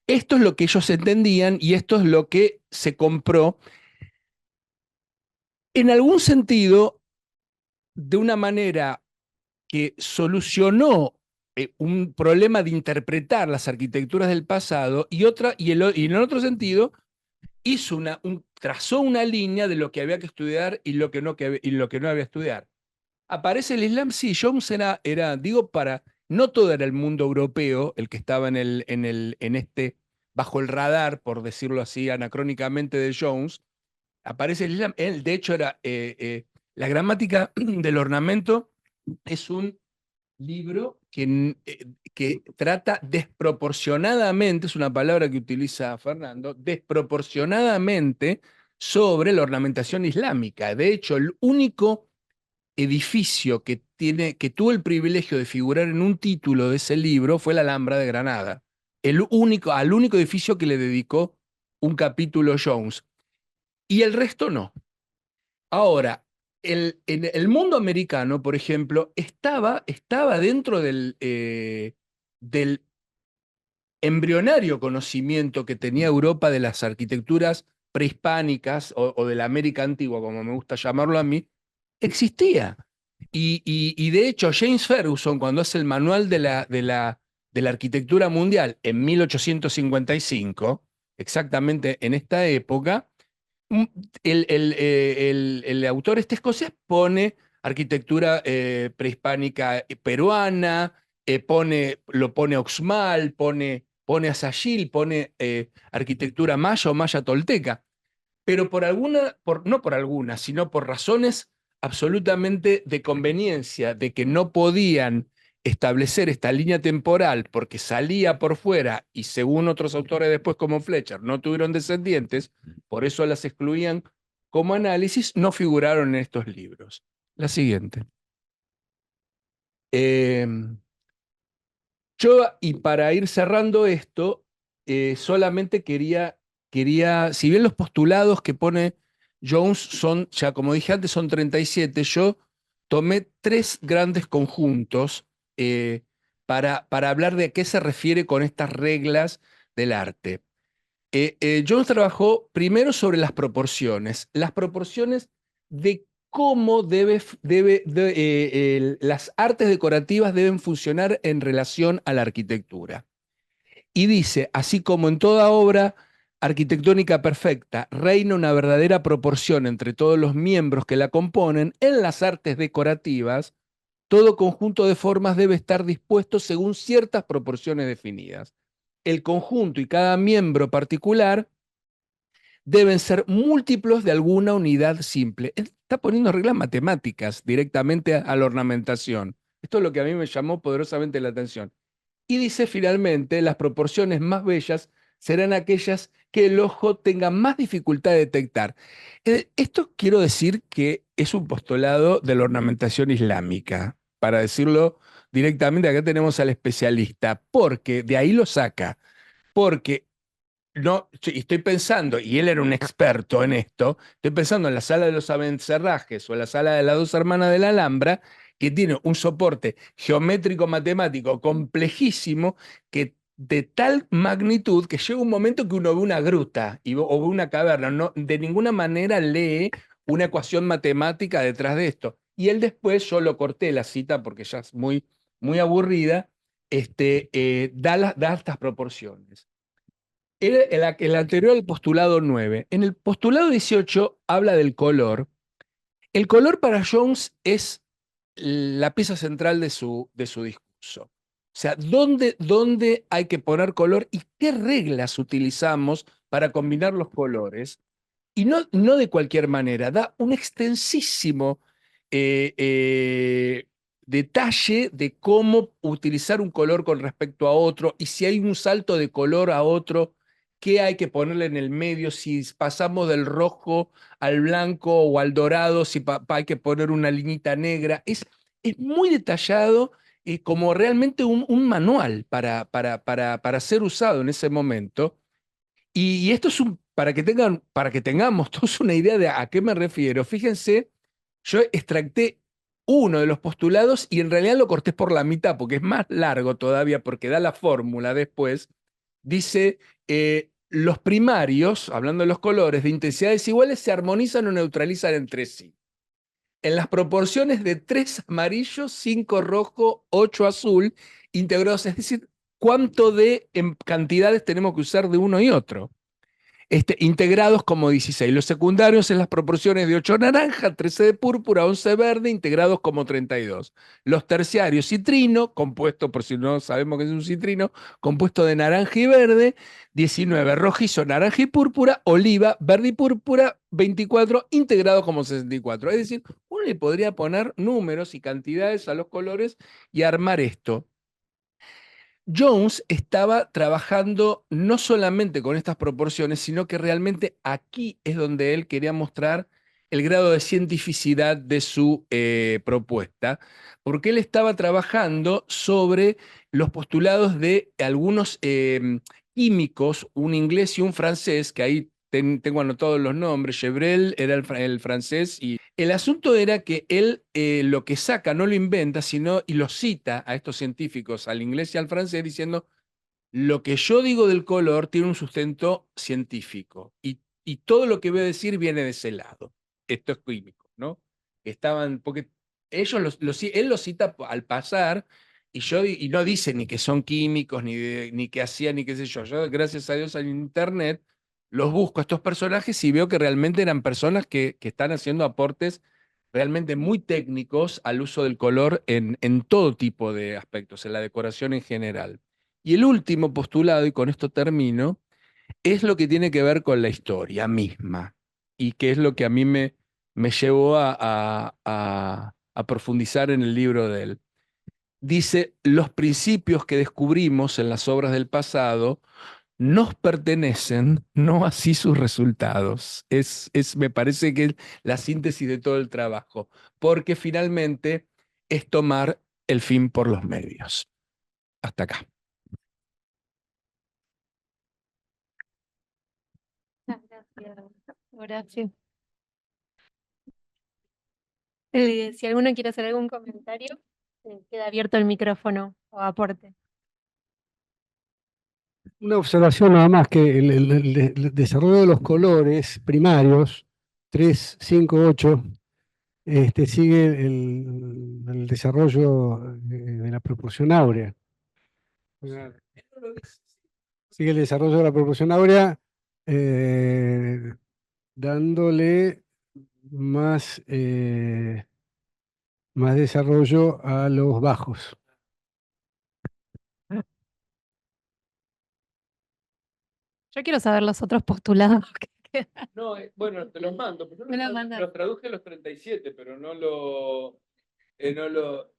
Esto es lo que ellos entendían y esto es lo que se compró en algún sentido de una manera que solucionó un problema de interpretar las arquitecturas del pasado y en otro sentido trazó una línea de lo que había que estudiar y lo que no había que estudiar. Aparece el Islam, sí, Jones digo, no todo era el mundo europeo el que estaba bajo el radar, por decirlo así, anacrónicamente de Jones. Aparece el Islam, él de hecho la gramática del ornamento es un libro que trata desproporcionadamente, es una palabra que utiliza Fernando, desproporcionadamente sobre la ornamentación islámica. De hecho, el único edificio que tuvo el privilegio de figurar en un título de ese libro fue la Alhambra de Granada. Al único edificio que le dedicó un capítulo Jones. Y el resto no. Ahora, en el mundo americano, por ejemplo, estaba dentro del embrionario conocimiento que tenía Europa de las arquitecturas prehispánicas o de la América antigua, como me gusta llamarlo a mí, existía. Y de hecho, James Ferguson, cuando hace el manual de la arquitectura mundial en 1855, exactamente en esta época, el autor escocés pone arquitectura prehispánica peruana, lo pone Oxmal, pone Azayil, pone arquitectura maya o maya tolteca. Pero no por alguna, sino por razones absolutamente de conveniencia, de que no podían establecer esta línea temporal porque salía por fuera y según otros autores después como Fletcher no tuvieron descendientes, por eso las excluían como análisis, no figuraron en estos libros. La siguiente. Y para ir cerrando esto, solamente quería, si bien los postulados que pone Jones son, ya como dije antes, son 37, yo tomé 3 grandes conjuntos para hablar de a qué se refiere con estas reglas del arte. Jones trabajó primero sobre las proporciones de cómo las artes decorativas deben funcionar en relación a la arquitectura. Y dice, así como en toda obra arquitectónica perfecta reina una verdadera proporción entre todos los miembros que la componen, en las artes decorativas, todo conjunto de formas debe estar dispuesto según ciertas proporciones definidas. El conjunto y cada miembro particular deben ser múltiplos de alguna unidad simple. Él está poniendo reglas matemáticas directamente a la ornamentación. Esto es lo que a mí me llamó poderosamente la atención. Y dice finalmente, las proporciones más bellas serán aquellas que el ojo tenga más dificultad de detectar. Esto quiero decir que es un postulado de la ornamentación islámica, para decirlo directamente. Acá tenemos al especialista, porque de ahí lo saca, porque no, estoy pensando, y él era un experto en esto, estoy pensando en la sala de los Abencerrajes o en la sala de las 2 hermanas de la Alhambra, que tiene un soporte geométrico matemático complejísimo, que de tal magnitud que llega un momento que uno ve una gruta o ve una caverna, no, de ninguna manera lee una ecuación matemática detrás de esto. Y él después, yo lo corté la cita porque ya es muy, muy aburrida, da estas proporciones. El anterior, el postulado 9. En el postulado 18 habla del color. El color para Jones es la pieza central de su discurso. O sea, ¿dónde hay que poner color y qué reglas utilizamos para combinar los colores? Y no de cualquier manera, da un extensísimo detalle de cómo utilizar un color con respecto a otro, y si hay un salto de color a otro, qué hay que ponerle en el medio, si pasamos del rojo al blanco o al dorado, si hay que poner una liñita negra. Es muy detallado, como realmente un manual para ser usado en ese momento. Y esto es para que tengamos todos una idea de a qué me refiero. Fíjense, yo extracté uno de los postulados y en realidad lo corté por la mitad porque es más largo todavía, porque da la fórmula después. Dice, los primarios, hablando de los colores, de intensidades iguales se armonizan o neutralizan entre sí. En las proporciones de 3 amarillo, 5 rojo, 8 azul, integrados, es decir, cuánto de cantidades tenemos que usar de uno y otro. Integrados como 16. Los secundarios en las proporciones de 8 naranja, 13 de púrpura, 11 verde, integrados como 32. Los terciarios citrino, compuesto, por si no sabemos qué es un citrino, compuesto de naranja y verde, 19. Rojizo, naranja y púrpura, oliva, verde y púrpura, 24, integrados como 64. Es decir, uno le podría poner números y cantidades a los colores y armar esto. Jones estaba trabajando no solamente con estas proporciones, sino que realmente aquí es donde él quería mostrar el grado de cientificidad de su propuesta, porque él estaba trabajando sobre los postulados de algunos químicos, un inglés y un francés, que ahí tengo anotados los nombres. Gevrel era el francés, y el asunto era que él lo que saca no lo inventa, sino y lo cita a estos científicos, al inglés y al francés, diciendo: lo que yo digo del color tiene un sustento científico, y todo lo que voy a decir viene de ese lado. Esto es químico, ¿no? Porque él lo cita al pasar, y no dice ni que son químicos, ni que hacían, ni qué sé yo. Yo, gracias a Dios, en internet los busco a estos personajes y veo que realmente eran personas que están haciendo aportes realmente muy técnicos al uso del color en todo tipo de aspectos, en la decoración en general. Y el último postulado, y con esto termino, es lo que tiene que ver con la historia misma, y que es lo que a mí me llevó a profundizar en el libro de él. Dice: los principios que descubrimos en las obras del pasado nos pertenecen, no así sus resultados. Me parece que es la síntesis de todo el trabajo, porque finalmente es tomar el fin por los medios. Hasta acá. Gracias, Horacio. Si alguno quiere hacer algún comentario, queda abierto el micrófono o aporte. Una observación nada más, que el desarrollo de los colores primarios, 3, 5, 8, sigue el desarrollo de la proporción áurea. Sigue el desarrollo de la proporción áurea, dándole más, más desarrollo a los bajos. Yo quiero saber los otros postulados. No, bueno, te los mando. Yo Me los mandas. los traduje a los 37, pero no lo... no lo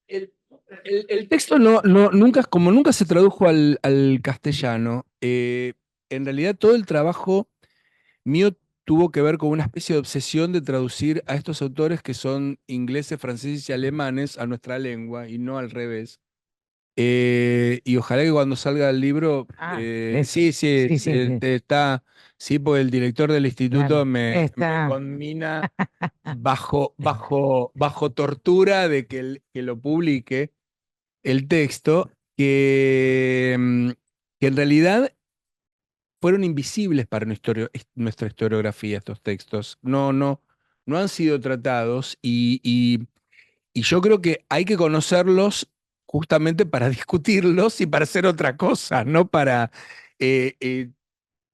el texto nunca, como nunca se tradujo al castellano, en realidad todo el trabajo mío tuvo que ver con una especie de obsesión de traducir a estos autores que son ingleses, franceses y alemanes a nuestra lengua y no al revés. Y ojalá que cuando salga el libro, sí, está, sí, porque el director del instituto Claro, me está. conmina bajo tortura de que lo publique el texto, que en realidad fueron invisibles para nuestra historiografía estos textos. No han sido tratados y yo creo que hay que conocerlos justamente para discutirlos y para hacer otra cosa, no para...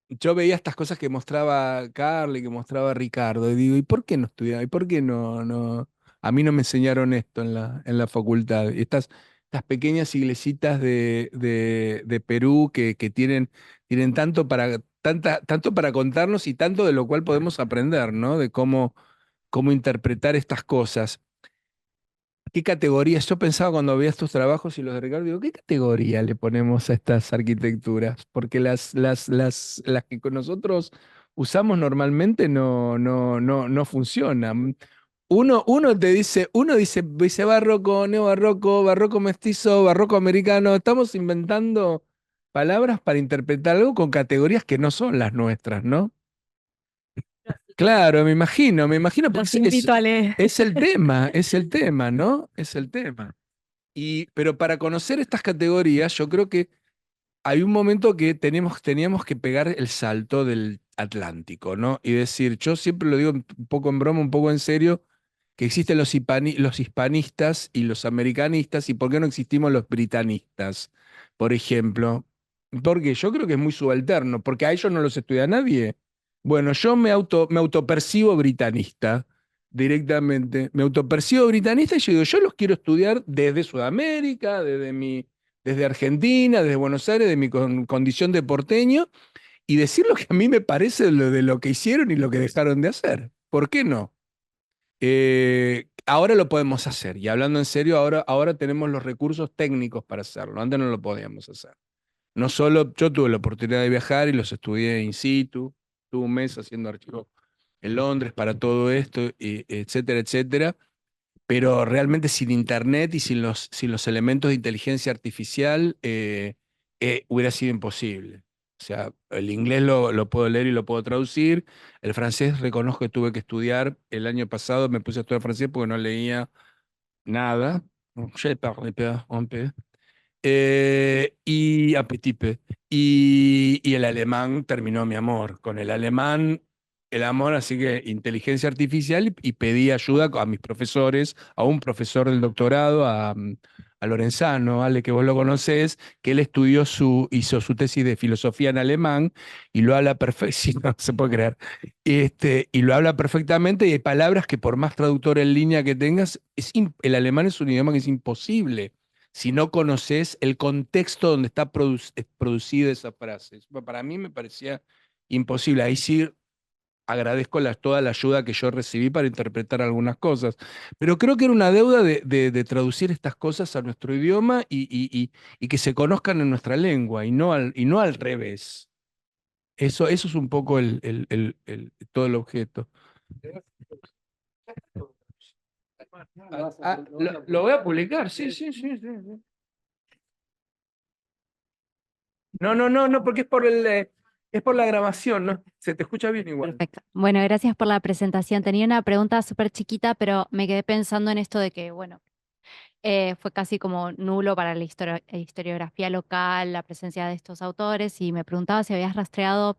yo veía estas cosas que mostraba Carly, que mostraba Ricardo, y digo, ¿y por qué no estudiaba? ¿Y por qué no? A mí no me enseñaron esto en la facultad. Estas pequeñas iglesitas de Perú que tienen tanto para contarnos y tanto de lo cual podemos aprender, ¿no? De cómo interpretar estas cosas. ¿Qué categorías? Yo pensaba cuando veía estos trabajos y los de Ricardo, digo, ¿qué categoría le ponemos a estas arquitecturas? Porque las que con nosotros usamos normalmente no funcionan. Dice barroco, neobarroco, barroco mestizo, barroco americano. Estamos inventando palabras para interpretar algo con categorías que no son las nuestras, ¿no? Claro, me imagino, porque Los invito a leer. es el tema, ¿no? Es el tema. Pero para conocer estas categorías, yo creo que hay un momento que teníamos que pegar el salto del Atlántico, ¿no? Y decir, yo siempre lo digo un poco en broma, un poco en serio, que existen los hispanistas y los americanistas, y por qué no existimos los britanistas, por ejemplo. Porque yo creo que es muy subalterno, porque a ellos no los estudia nadie. Bueno, yo me autopercibo britanista directamente. Me autopercibo britanista y yo digo, yo los quiero estudiar desde Sudamérica, desde Argentina, desde Buenos Aires, de mi condición de porteño, y decir lo que a mí me parece de lo que hicieron y lo que dejaron de hacer. ¿Por qué no? Ahora lo podemos hacer, y hablando en serio, ahora tenemos los recursos técnicos para hacerlo. Antes no lo podíamos hacer. No solo yo tuve la oportunidad de viajar y los estudié in situ, tuve un mes haciendo archivos en Londres para todo esto, etcétera, etcétera, pero realmente sin internet y sin los elementos de inteligencia artificial hubiera sido imposible. O sea, el inglés lo puedo leer y lo puedo traducir. El francés reconozco que tuve que estudiar. El año pasado me puse a estudiar francés porque no leía nada. Je parle pas un peu. Y a petit peu. Y el alemán terminó mi amor. Con el alemán, el amor, así que inteligencia artificial y pedí ayuda a mis profesores, a un profesor del doctorado, a Lorenzano, Ale, que vos lo conocés, que él hizo su tesis de filosofía en alemán y lo habla perfecto, sí, no se puede creer. Y lo habla perfectamente y hay palabras que por más traductor en línea que tengas, el alemán es un idioma que es imposible si no conoces el contexto donde está producida esa frase. Para mí me parecía imposible. Ahí sí agradezco toda la ayuda que yo recibí para interpretar algunas cosas. Pero creo que era una deuda de traducir estas cosas a nuestro idioma y que se conozcan en nuestra lengua y no al revés. Eso es un poco todo el objeto. Lo voy a publicar, sí, sí, sí, sí. No, porque es por Es por la grabación, ¿no? Se te escucha bien igual. Perfecto. Bueno, gracias por la presentación. Tenía una pregunta súper chiquita, pero me quedé pensando en esto de que, bueno, fue casi como nulo para la historiografía local la presencia de estos autores y me preguntaba si habías rastreado,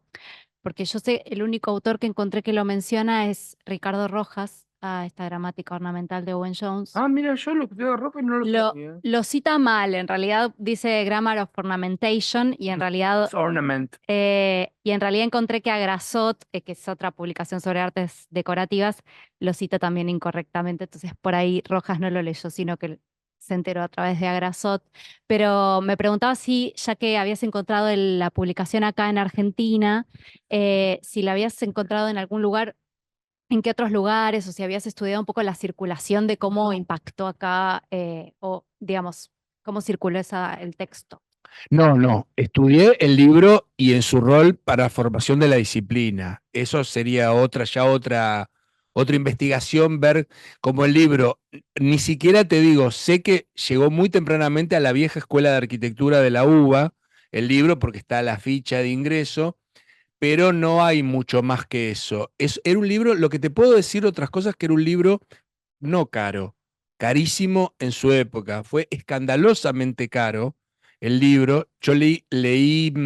porque yo sé, el único autor que encontré que lo menciona es Ricardo Rojas, a esta gramática ornamental de Owen Jones. Ah, mira, yo lo que veo ropa y no lo sabía. Lo cita mal, en realidad dice Grammar of Ornamentation y en realidad Es ornament. encontré que Agrasot, que es otra publicación sobre artes decorativas, lo cita también incorrectamente, entonces por ahí Rojas no lo leyó, sino que se enteró a través de Agrasot. Pero me preguntaba si, ya que habías encontrado la publicación acá en Argentina, si la habías encontrado en algún lugar, en qué otros lugares, o si habías estudiado un poco la circulación de cómo impactó acá, o digamos, cómo circuló el texto. No, estudié el libro y en su rol para formación de la disciplina. Eso sería otra investigación, ver cómo el libro, ni siquiera te digo, sé que llegó muy tempranamente a la vieja escuela de arquitectura de la UBA, el libro, porque está la ficha de ingreso, pero no hay mucho más que eso. Era un libro, lo que te puedo decir otras cosas, que era un libro no caro, carísimo en su época, fue escandalosamente caro el libro. Yo leí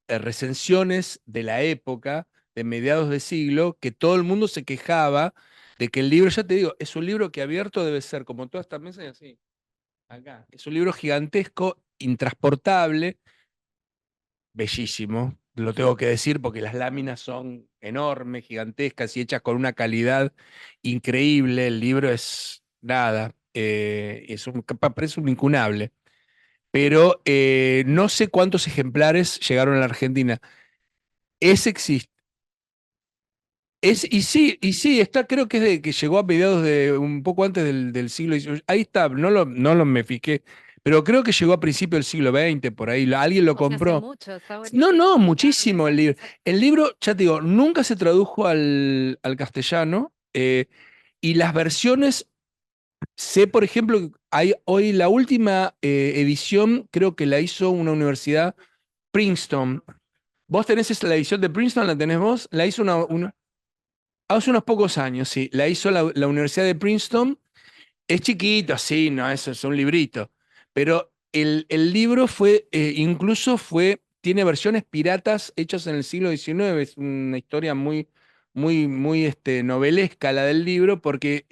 recensiones de la época, de mediados de siglo, que todo el mundo se quejaba de que el libro, ya te digo, es un libro que abierto debe ser como toda esta mesa y así. Acá. Es un libro gigantesco, intransportable, bellísimo, lo tengo que decir porque las láminas son enormes, gigantescas y hechas con una calidad increíble. El libro es nada, parece un incunable. Pero no sé cuántos ejemplares llegaron a la Argentina. Ese existe. Y sí, está, creo que es de que llegó a mediados de un poco antes del siglo XVIII. Ahí está, no lo me fijé, pero creo que llegó a principios del siglo XX, por ahí. Alguien lo O sea, hace compró. mucho, está No, buenísimo. no, Claro, muchísimo el libro. exacto. El libro, ya te digo, nunca se tradujo al castellano, y las versiones, sé, por ejemplo, que hay hoy la última edición, creo que la hizo una universidad, Princeton. ¿Vos tenés la edición de Princeton? ¿La tenés vos? La hizo hace unos pocos años, sí. La hizo la Universidad de Princeton. Es chiquito, sí, no, eso es un librito. Pero el libro tiene versiones piratas hechas en el siglo XIX. Es una historia muy novelesca la del libro, porque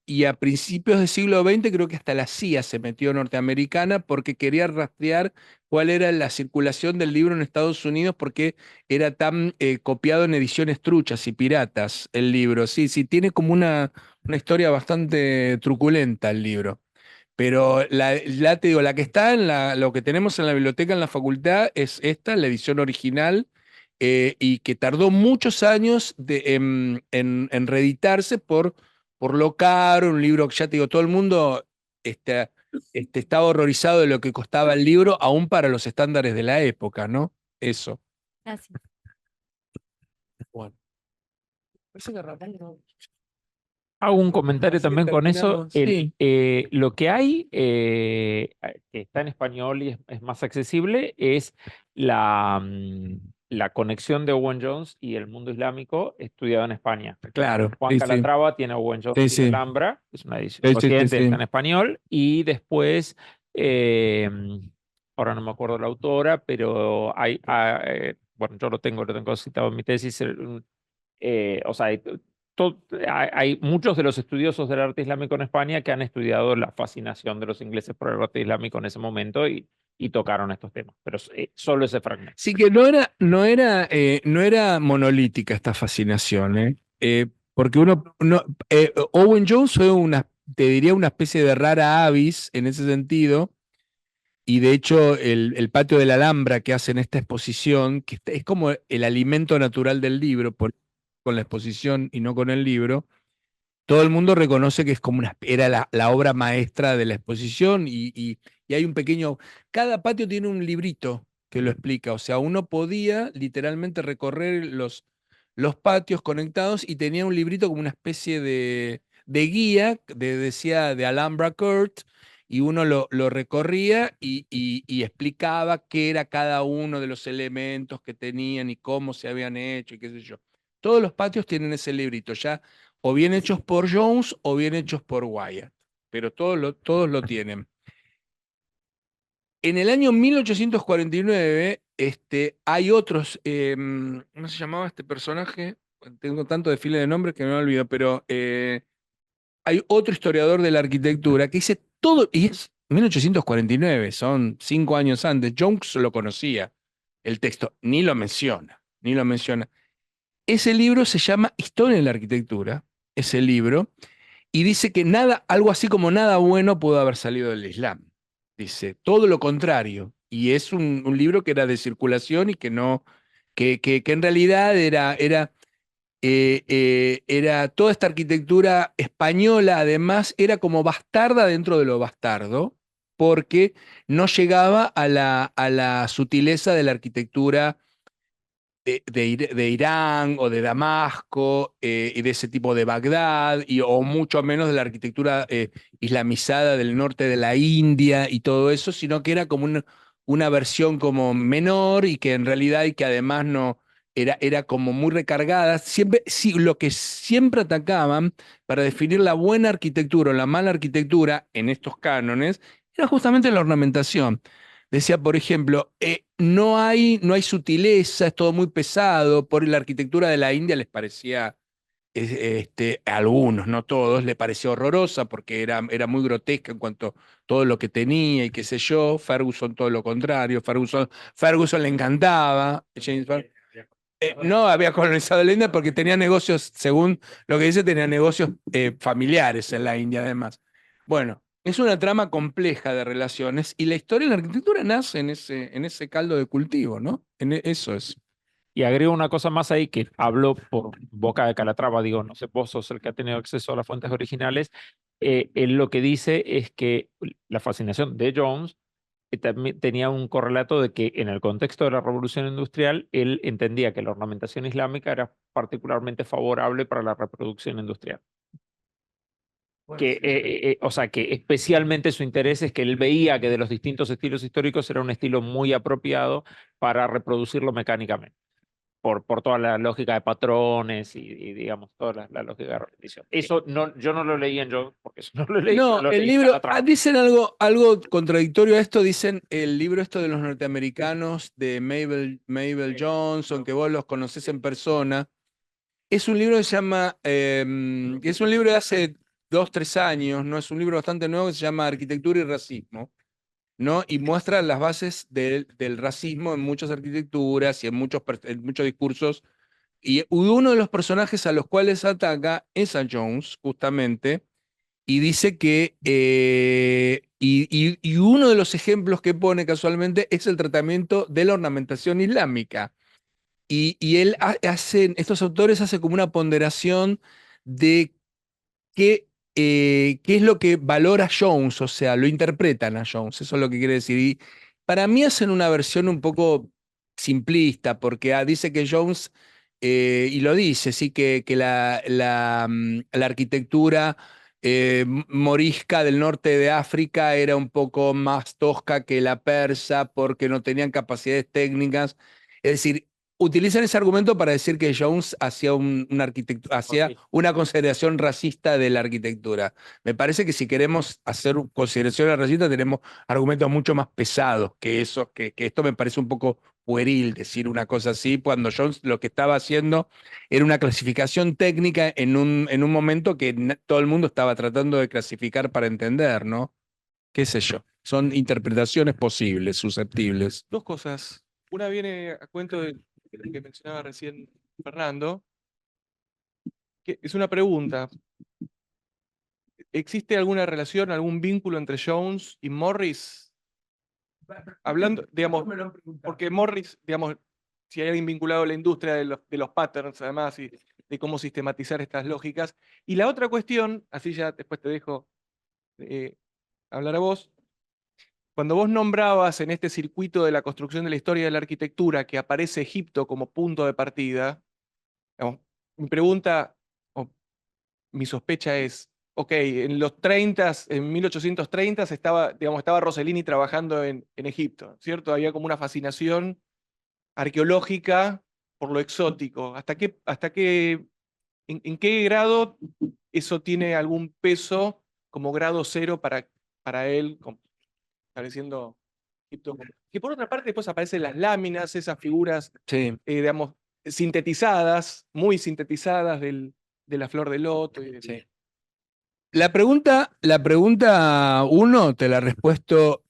y a principios del siglo XX creo que hasta la CIA se metió norteamericana porque quería rastrear cuál era la circulación del libro en Estados Unidos, porque era tan copiado en ediciones truchas y piratas el libro. Sí, sí, tiene como una historia bastante truculenta el libro. Pero te digo, la que está lo que tenemos en la biblioteca en la facultad es esta, la edición original, y que tardó muchos años en reeditarse por lo caro, un libro que ya te digo, todo el mundo estaba horrorizado de lo que costaba el libro, aún para los estándares de la época, ¿no? Eso. Gracias. Bueno. Parece que Rafael no- Hago un comentario Así que también con eso. terminamos. Sí. Lo que hay, que está en español y es más accesible, es la conexión de Owen Jones y el mundo islámico estudiado en España. Claro. Juan Sí, sí. Calatrava tiene Owen Jones Sí, y sí. el Alhambra, es una edición Sí, sí, sí, reciente, sí. está en español, y después, ahora no me acuerdo la autora, pero bueno, yo lo tengo citado en mi tesis, o sea, hay muchos de los estudiosos del arte islámico en España que han estudiado la fascinación de los ingleses por el arte islámico en ese momento y tocaron estos temas, pero solo ese fragmento. Sí que no era monolítica esta fascinación, ¿eh? Porque Owen Jones fue te diría, una especie de rara avis en ese sentido, y de hecho el patio de la Alhambra que hacen esta exposición, que es como el alimento natural del libro, con la exposición y no con el libro, todo el mundo reconoce que es como era la obra maestra de la exposición, y hay cada patio tiene un librito que lo explica. O sea, uno podía literalmente recorrer los patios conectados y tenía un librito como una especie de guía, decía de Alhambra Court, y uno lo recorría y explicaba qué era cada uno de los elementos que tenían y cómo se habían hecho y qué sé yo. Todos los patios tienen ese librito, ya o bien hechos por Jones o bien hechos por Wyatt, pero todos lo tienen. En el año 1849 hay otros, ¿cómo se llamaba este personaje? Tengo tanto desfile de nombres que me olvido, pero hay otro historiador de la arquitectura que dice todo, y es 1849, son 5 años antes. Jones lo conocía, el texto, ni lo menciona, ni lo menciona. Ese libro se llama Historia de la Arquitectura, ese libro, y dice que nada, algo así como nada bueno pudo haber salido del Islam. Dice, todo lo contrario. Y es un libro que era de circulación y que no, que en realidad era toda esta arquitectura española, además, era como bastarda dentro de lo bastardo, porque no llegaba a la sutileza de la arquitectura de Irán o de Damasco y de ese tipo de Bagdad, o mucho menos de la arquitectura islamizada del norte de la India y todo eso, sino que era como una versión como menor y que en realidad y que además no era como muy recargada. Siempre, sí, lo que siempre atacaban para definir la buena arquitectura o la mala arquitectura en estos cánones era justamente la ornamentación. Decía, por ejemplo, no hay sutileza, es todo muy pesado. Por la arquitectura de la India les parecía, a algunos, no todos, le pareció horrorosa porque era muy grotesca en cuanto a todo lo que tenía y qué sé yo. Ferguson todo lo contrario. Ferguson le encantaba. No había colonizado la India porque tenía negocios, según lo que dice, tenía negocios familiares en la India además. Bueno, es una trama compleja de relaciones y la historia de la arquitectura nace en ese caldo de cultivo, ¿no? Eso es. Y agrego una cosa más ahí que hablo por boca de Calatrava, digo, no sé, vos sos el que ha tenido acceso a las fuentes originales. Él lo que dice es que la fascinación de Jones también tenía un correlato de que en el contexto de la revolución industrial, él entendía que la ornamentación islámica era particularmente favorable para la reproducción industrial. O sea, que especialmente su interés es que él veía que de los distintos estilos históricos era un estilo muy apropiado para reproducirlo mecánicamente, por toda la lógica de patrones y digamos, toda la lógica de repetición. Eso no, yo no lo leí en Jones, porque eso no lo leí. No, lo el leí libro, dicen algo contradictorio a esto, dicen el libro esto de los norteamericanos de Mabel Johnson, que vos los conocés en persona. Es un libro que se llama, es un libro de hace 2, 3 años, ¿no? Es un libro bastante nuevo que se llama Arquitectura y Racismo, ¿no? Y muestra las bases del racismo en muchas arquitecturas y en muchos discursos. Y uno de los personajes a los cuales ataca es a Jones, justamente, y dice que, y uno de los ejemplos que pone casualmente es el tratamiento de la ornamentación islámica. Y él estos autores hacen como una ponderación de qué es lo que valora Jones, o sea, lo interpretan a Jones, eso es lo que quiere decir. Y para mí hacen una versión un poco simplista, porque dice que Jones, y lo dice, sí, que la arquitectura morisca del norte de África era un poco más tosca que la persa porque no tenían capacidades técnicas. Es decir, utilizan ese argumento para decir que Jones hacía una consideración racista de la arquitectura. Me parece que si queremos hacer consideraciones racistas tenemos argumentos mucho más pesados que eso, que esto me parece un poco pueril decir una cosa así, cuando Jones lo que estaba haciendo era una clasificación técnica en un momento que todo el mundo estaba tratando de clasificar para entender, ¿no? ¿Qué sé yo? Son interpretaciones posibles, susceptibles. Dos cosas. Una viene a cuento de lo que mencionaba recién Fernando, que es una pregunta. ¿Existe alguna relación, algún vínculo entre Jones y Morris? Hablando, digamos, porque Morris, digamos, si hay alguien vinculado a la industria de los patterns, además, y de cómo sistematizar estas lógicas. Y la otra cuestión, así ya después te dejo hablar a vos. Cuando vos nombrabas en este circuito de la construcción de la historia de la arquitectura que aparece Egipto como punto de partida, digamos, mi pregunta, o mi sospecha es, ok, en los 30, en 1830 estaba Rossellini trabajando en Egipto, ¿cierto? Había como una fascinación arqueológica por lo exótico. ¿En qué grado eso tiene algún peso como grado cero para él, estableciendo Egipto? Que por otra parte después aparecen las láminas, esas figuras, Sí. digamos, sintetizadas, muy sintetizadas de la flor de loto. Sí. La pregunta uno, te la respondo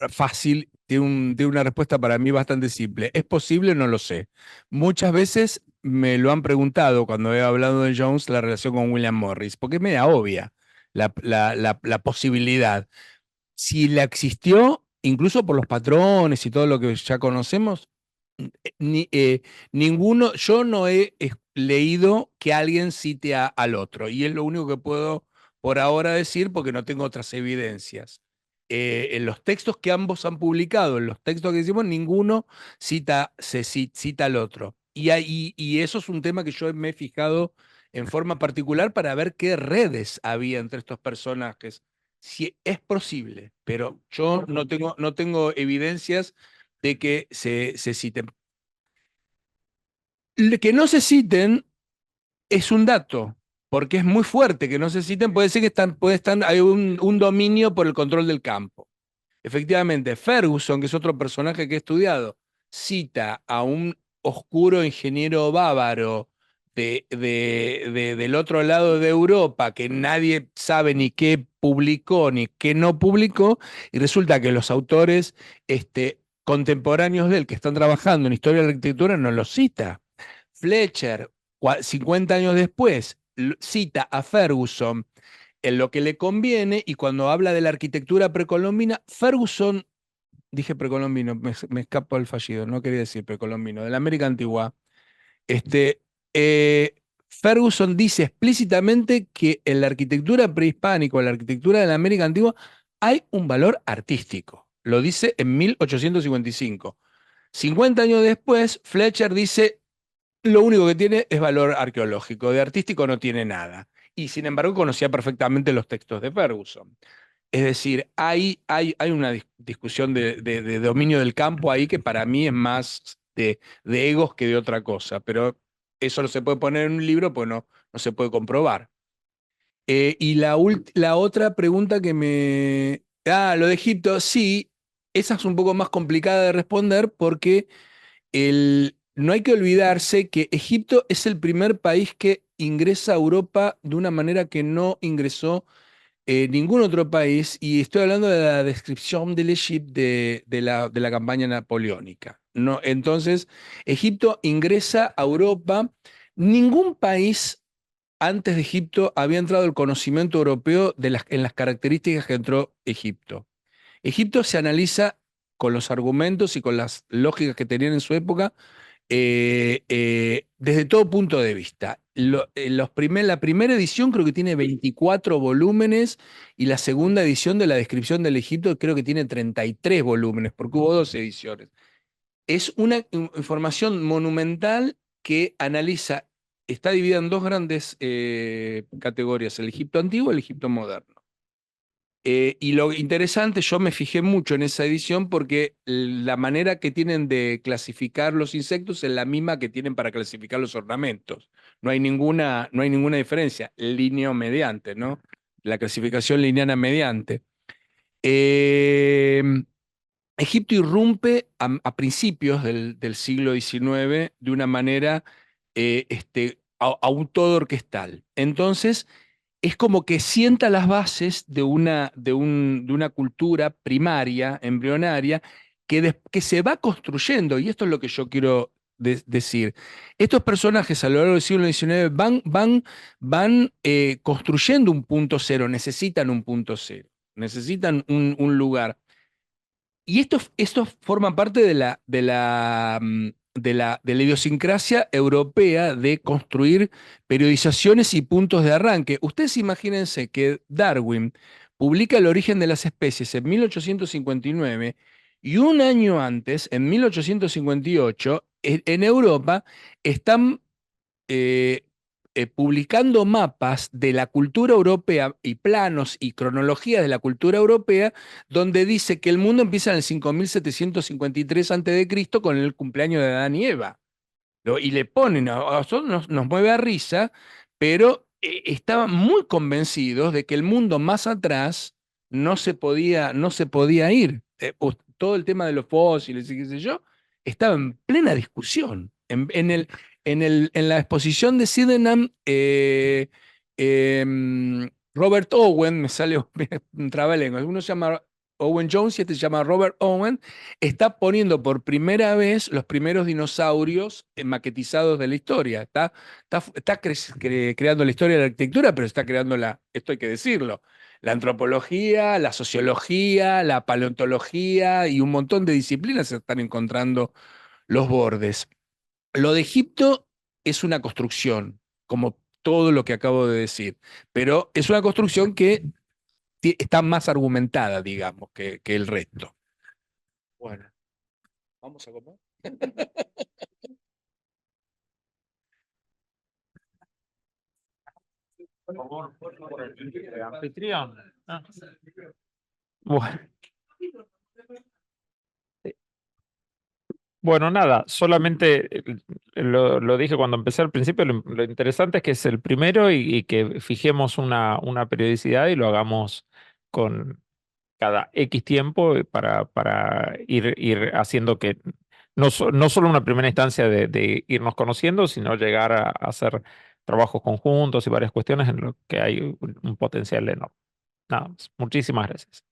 fácil, tiene una respuesta para mí bastante simple. ¿Es posible? No lo sé. Muchas veces me lo han preguntado cuando he hablado de Jones la relación con William Morris, porque es media obvia la posibilidad. Si la existió, incluso por los patrones y todo lo que ya conocemos, ni, ninguno, yo no he leído que alguien cite al otro, y es lo único que puedo por ahora decir porque no tengo otras evidencias. En los textos que ambos han publicado, en los textos que hicimos, ninguno cita al otro. Y eso es un tema que yo me he fijado en forma particular para ver qué redes había entre estos personajes. Si es posible, pero yo no tengo evidencias de que se citen. Que no se citen es un dato, porque es muy fuerte que no se citen. Puede ser que hay un dominio por el control del campo. Efectivamente, Ferguson, que es otro personaje que he estudiado, cita a un oscuro ingeniero bávaro del otro lado de Europa, que nadie sabe ni qué publicó ni qué no publicó, y resulta que los autores contemporáneos de él que están trabajando en historia de la arquitectura no los cita. Fletcher, 50 años después, cita a Ferguson en lo que le conviene, y cuando habla de la arquitectura precolombina, Ferguson, dije precolombino, me escapo el fallido, no quería decir precolombino, de la América Antigua, Ferguson dice explícitamente que en la arquitectura prehispánica o en la arquitectura de la América Antigua hay un valor artístico. Lo dice en 1855. 50 años después, Fletcher dice, lo único que tiene es valor arqueológico, de artístico no tiene nada. Y sin embargo conocía perfectamente los textos de Ferguson. Es decir, hay una discusión de dominio del campo ahí que para mí es más de egos que de otra cosa, pero eso no se puede poner en un libro, pues no se puede comprobar. Y la otra pregunta que me... lo de Egipto, sí, esa es un poco más complicada de responder porque no hay que olvidarse que Egipto es el primer país que ingresa a Europa de una manera que no ingresó ningún otro país, y estoy hablando de la descripción del Egipto de la campaña napoleónica. No, entonces, Egipto ingresa a Europa. Ningún país antes de Egipto había entrado el conocimiento europeo en las características que entró Egipto. Egipto se analiza con los argumentos y con las lógicas que tenían en su época desde todo punto de vista. La primera edición creo que tiene 24 volúmenes, y la segunda edición de la descripción del Egipto creo que tiene 33 volúmenes, porque hubo 2 ediciones. Es una información monumental que analiza, está dividida en 2 grandes categorías, el Egipto antiguo y el Egipto moderno. Y lo interesante, yo me fijé mucho en esa edición porque la manera que tienen de clasificar los insectos es la misma que tienen para clasificar los ornamentos. No hay ninguna diferencia, línea mediante, ¿no? La clasificación lineal mediante. Egipto irrumpe a principios del siglo XIX de una manera a un todo orquestal. Entonces, es como que sienta las bases de una cultura primaria, embrionaria, que se va construyendo, y esto es lo que yo quiero decir. Estos personajes a lo largo del siglo XIX van construyendo un punto cero, necesitan un punto cero, necesitan un lugar. Y esto forma parte de la idiosincrasia europea de construir periodizaciones y puntos de arranque. Ustedes imagínense que Darwin publica El origen de las especies en 1859, y un año antes, en 1858, en Europa están publicando mapas de la cultura europea y planos y cronologías de la cultura europea, donde dice que el mundo empieza en el 5753 a.C. con el cumpleaños de Adán y Eva. Y le ponen, a nosotros nos mueve a risa, pero estaban muy convencidos de que el mundo más atrás no se podía ir. Todo el tema de los fósiles y qué sé yo, estaba en plena discusión. En la exposición de Sydenham, Robert Owen, me sale un trabalengua, uno se llama Owen Jones y este se llama Robert Owen, está poniendo por primera vez los primeros dinosaurios maquetizados de la historia. Está creando la historia de la arquitectura, pero está creando esto hay que decirlo, la antropología, la sociología, la paleontología y un montón de disciplinas se están encontrando los bordes. Lo de Egipto es una construcción, como todo lo que acabo de decir, pero es una construcción que está más argumentada, digamos, que el resto. Bueno, vamos a comer. Anfitrión. Bueno. Bueno, nada, solamente lo dije cuando empecé al principio, lo interesante es que es el primero y que fijemos una periodicidad y lo hagamos con cada X tiempo para ir haciendo que no solo una primera instancia de irnos conociendo, sino llegar a hacer trabajos conjuntos y varias cuestiones en lo que hay un potencial enorme. Nada más. Muchísimas gracias.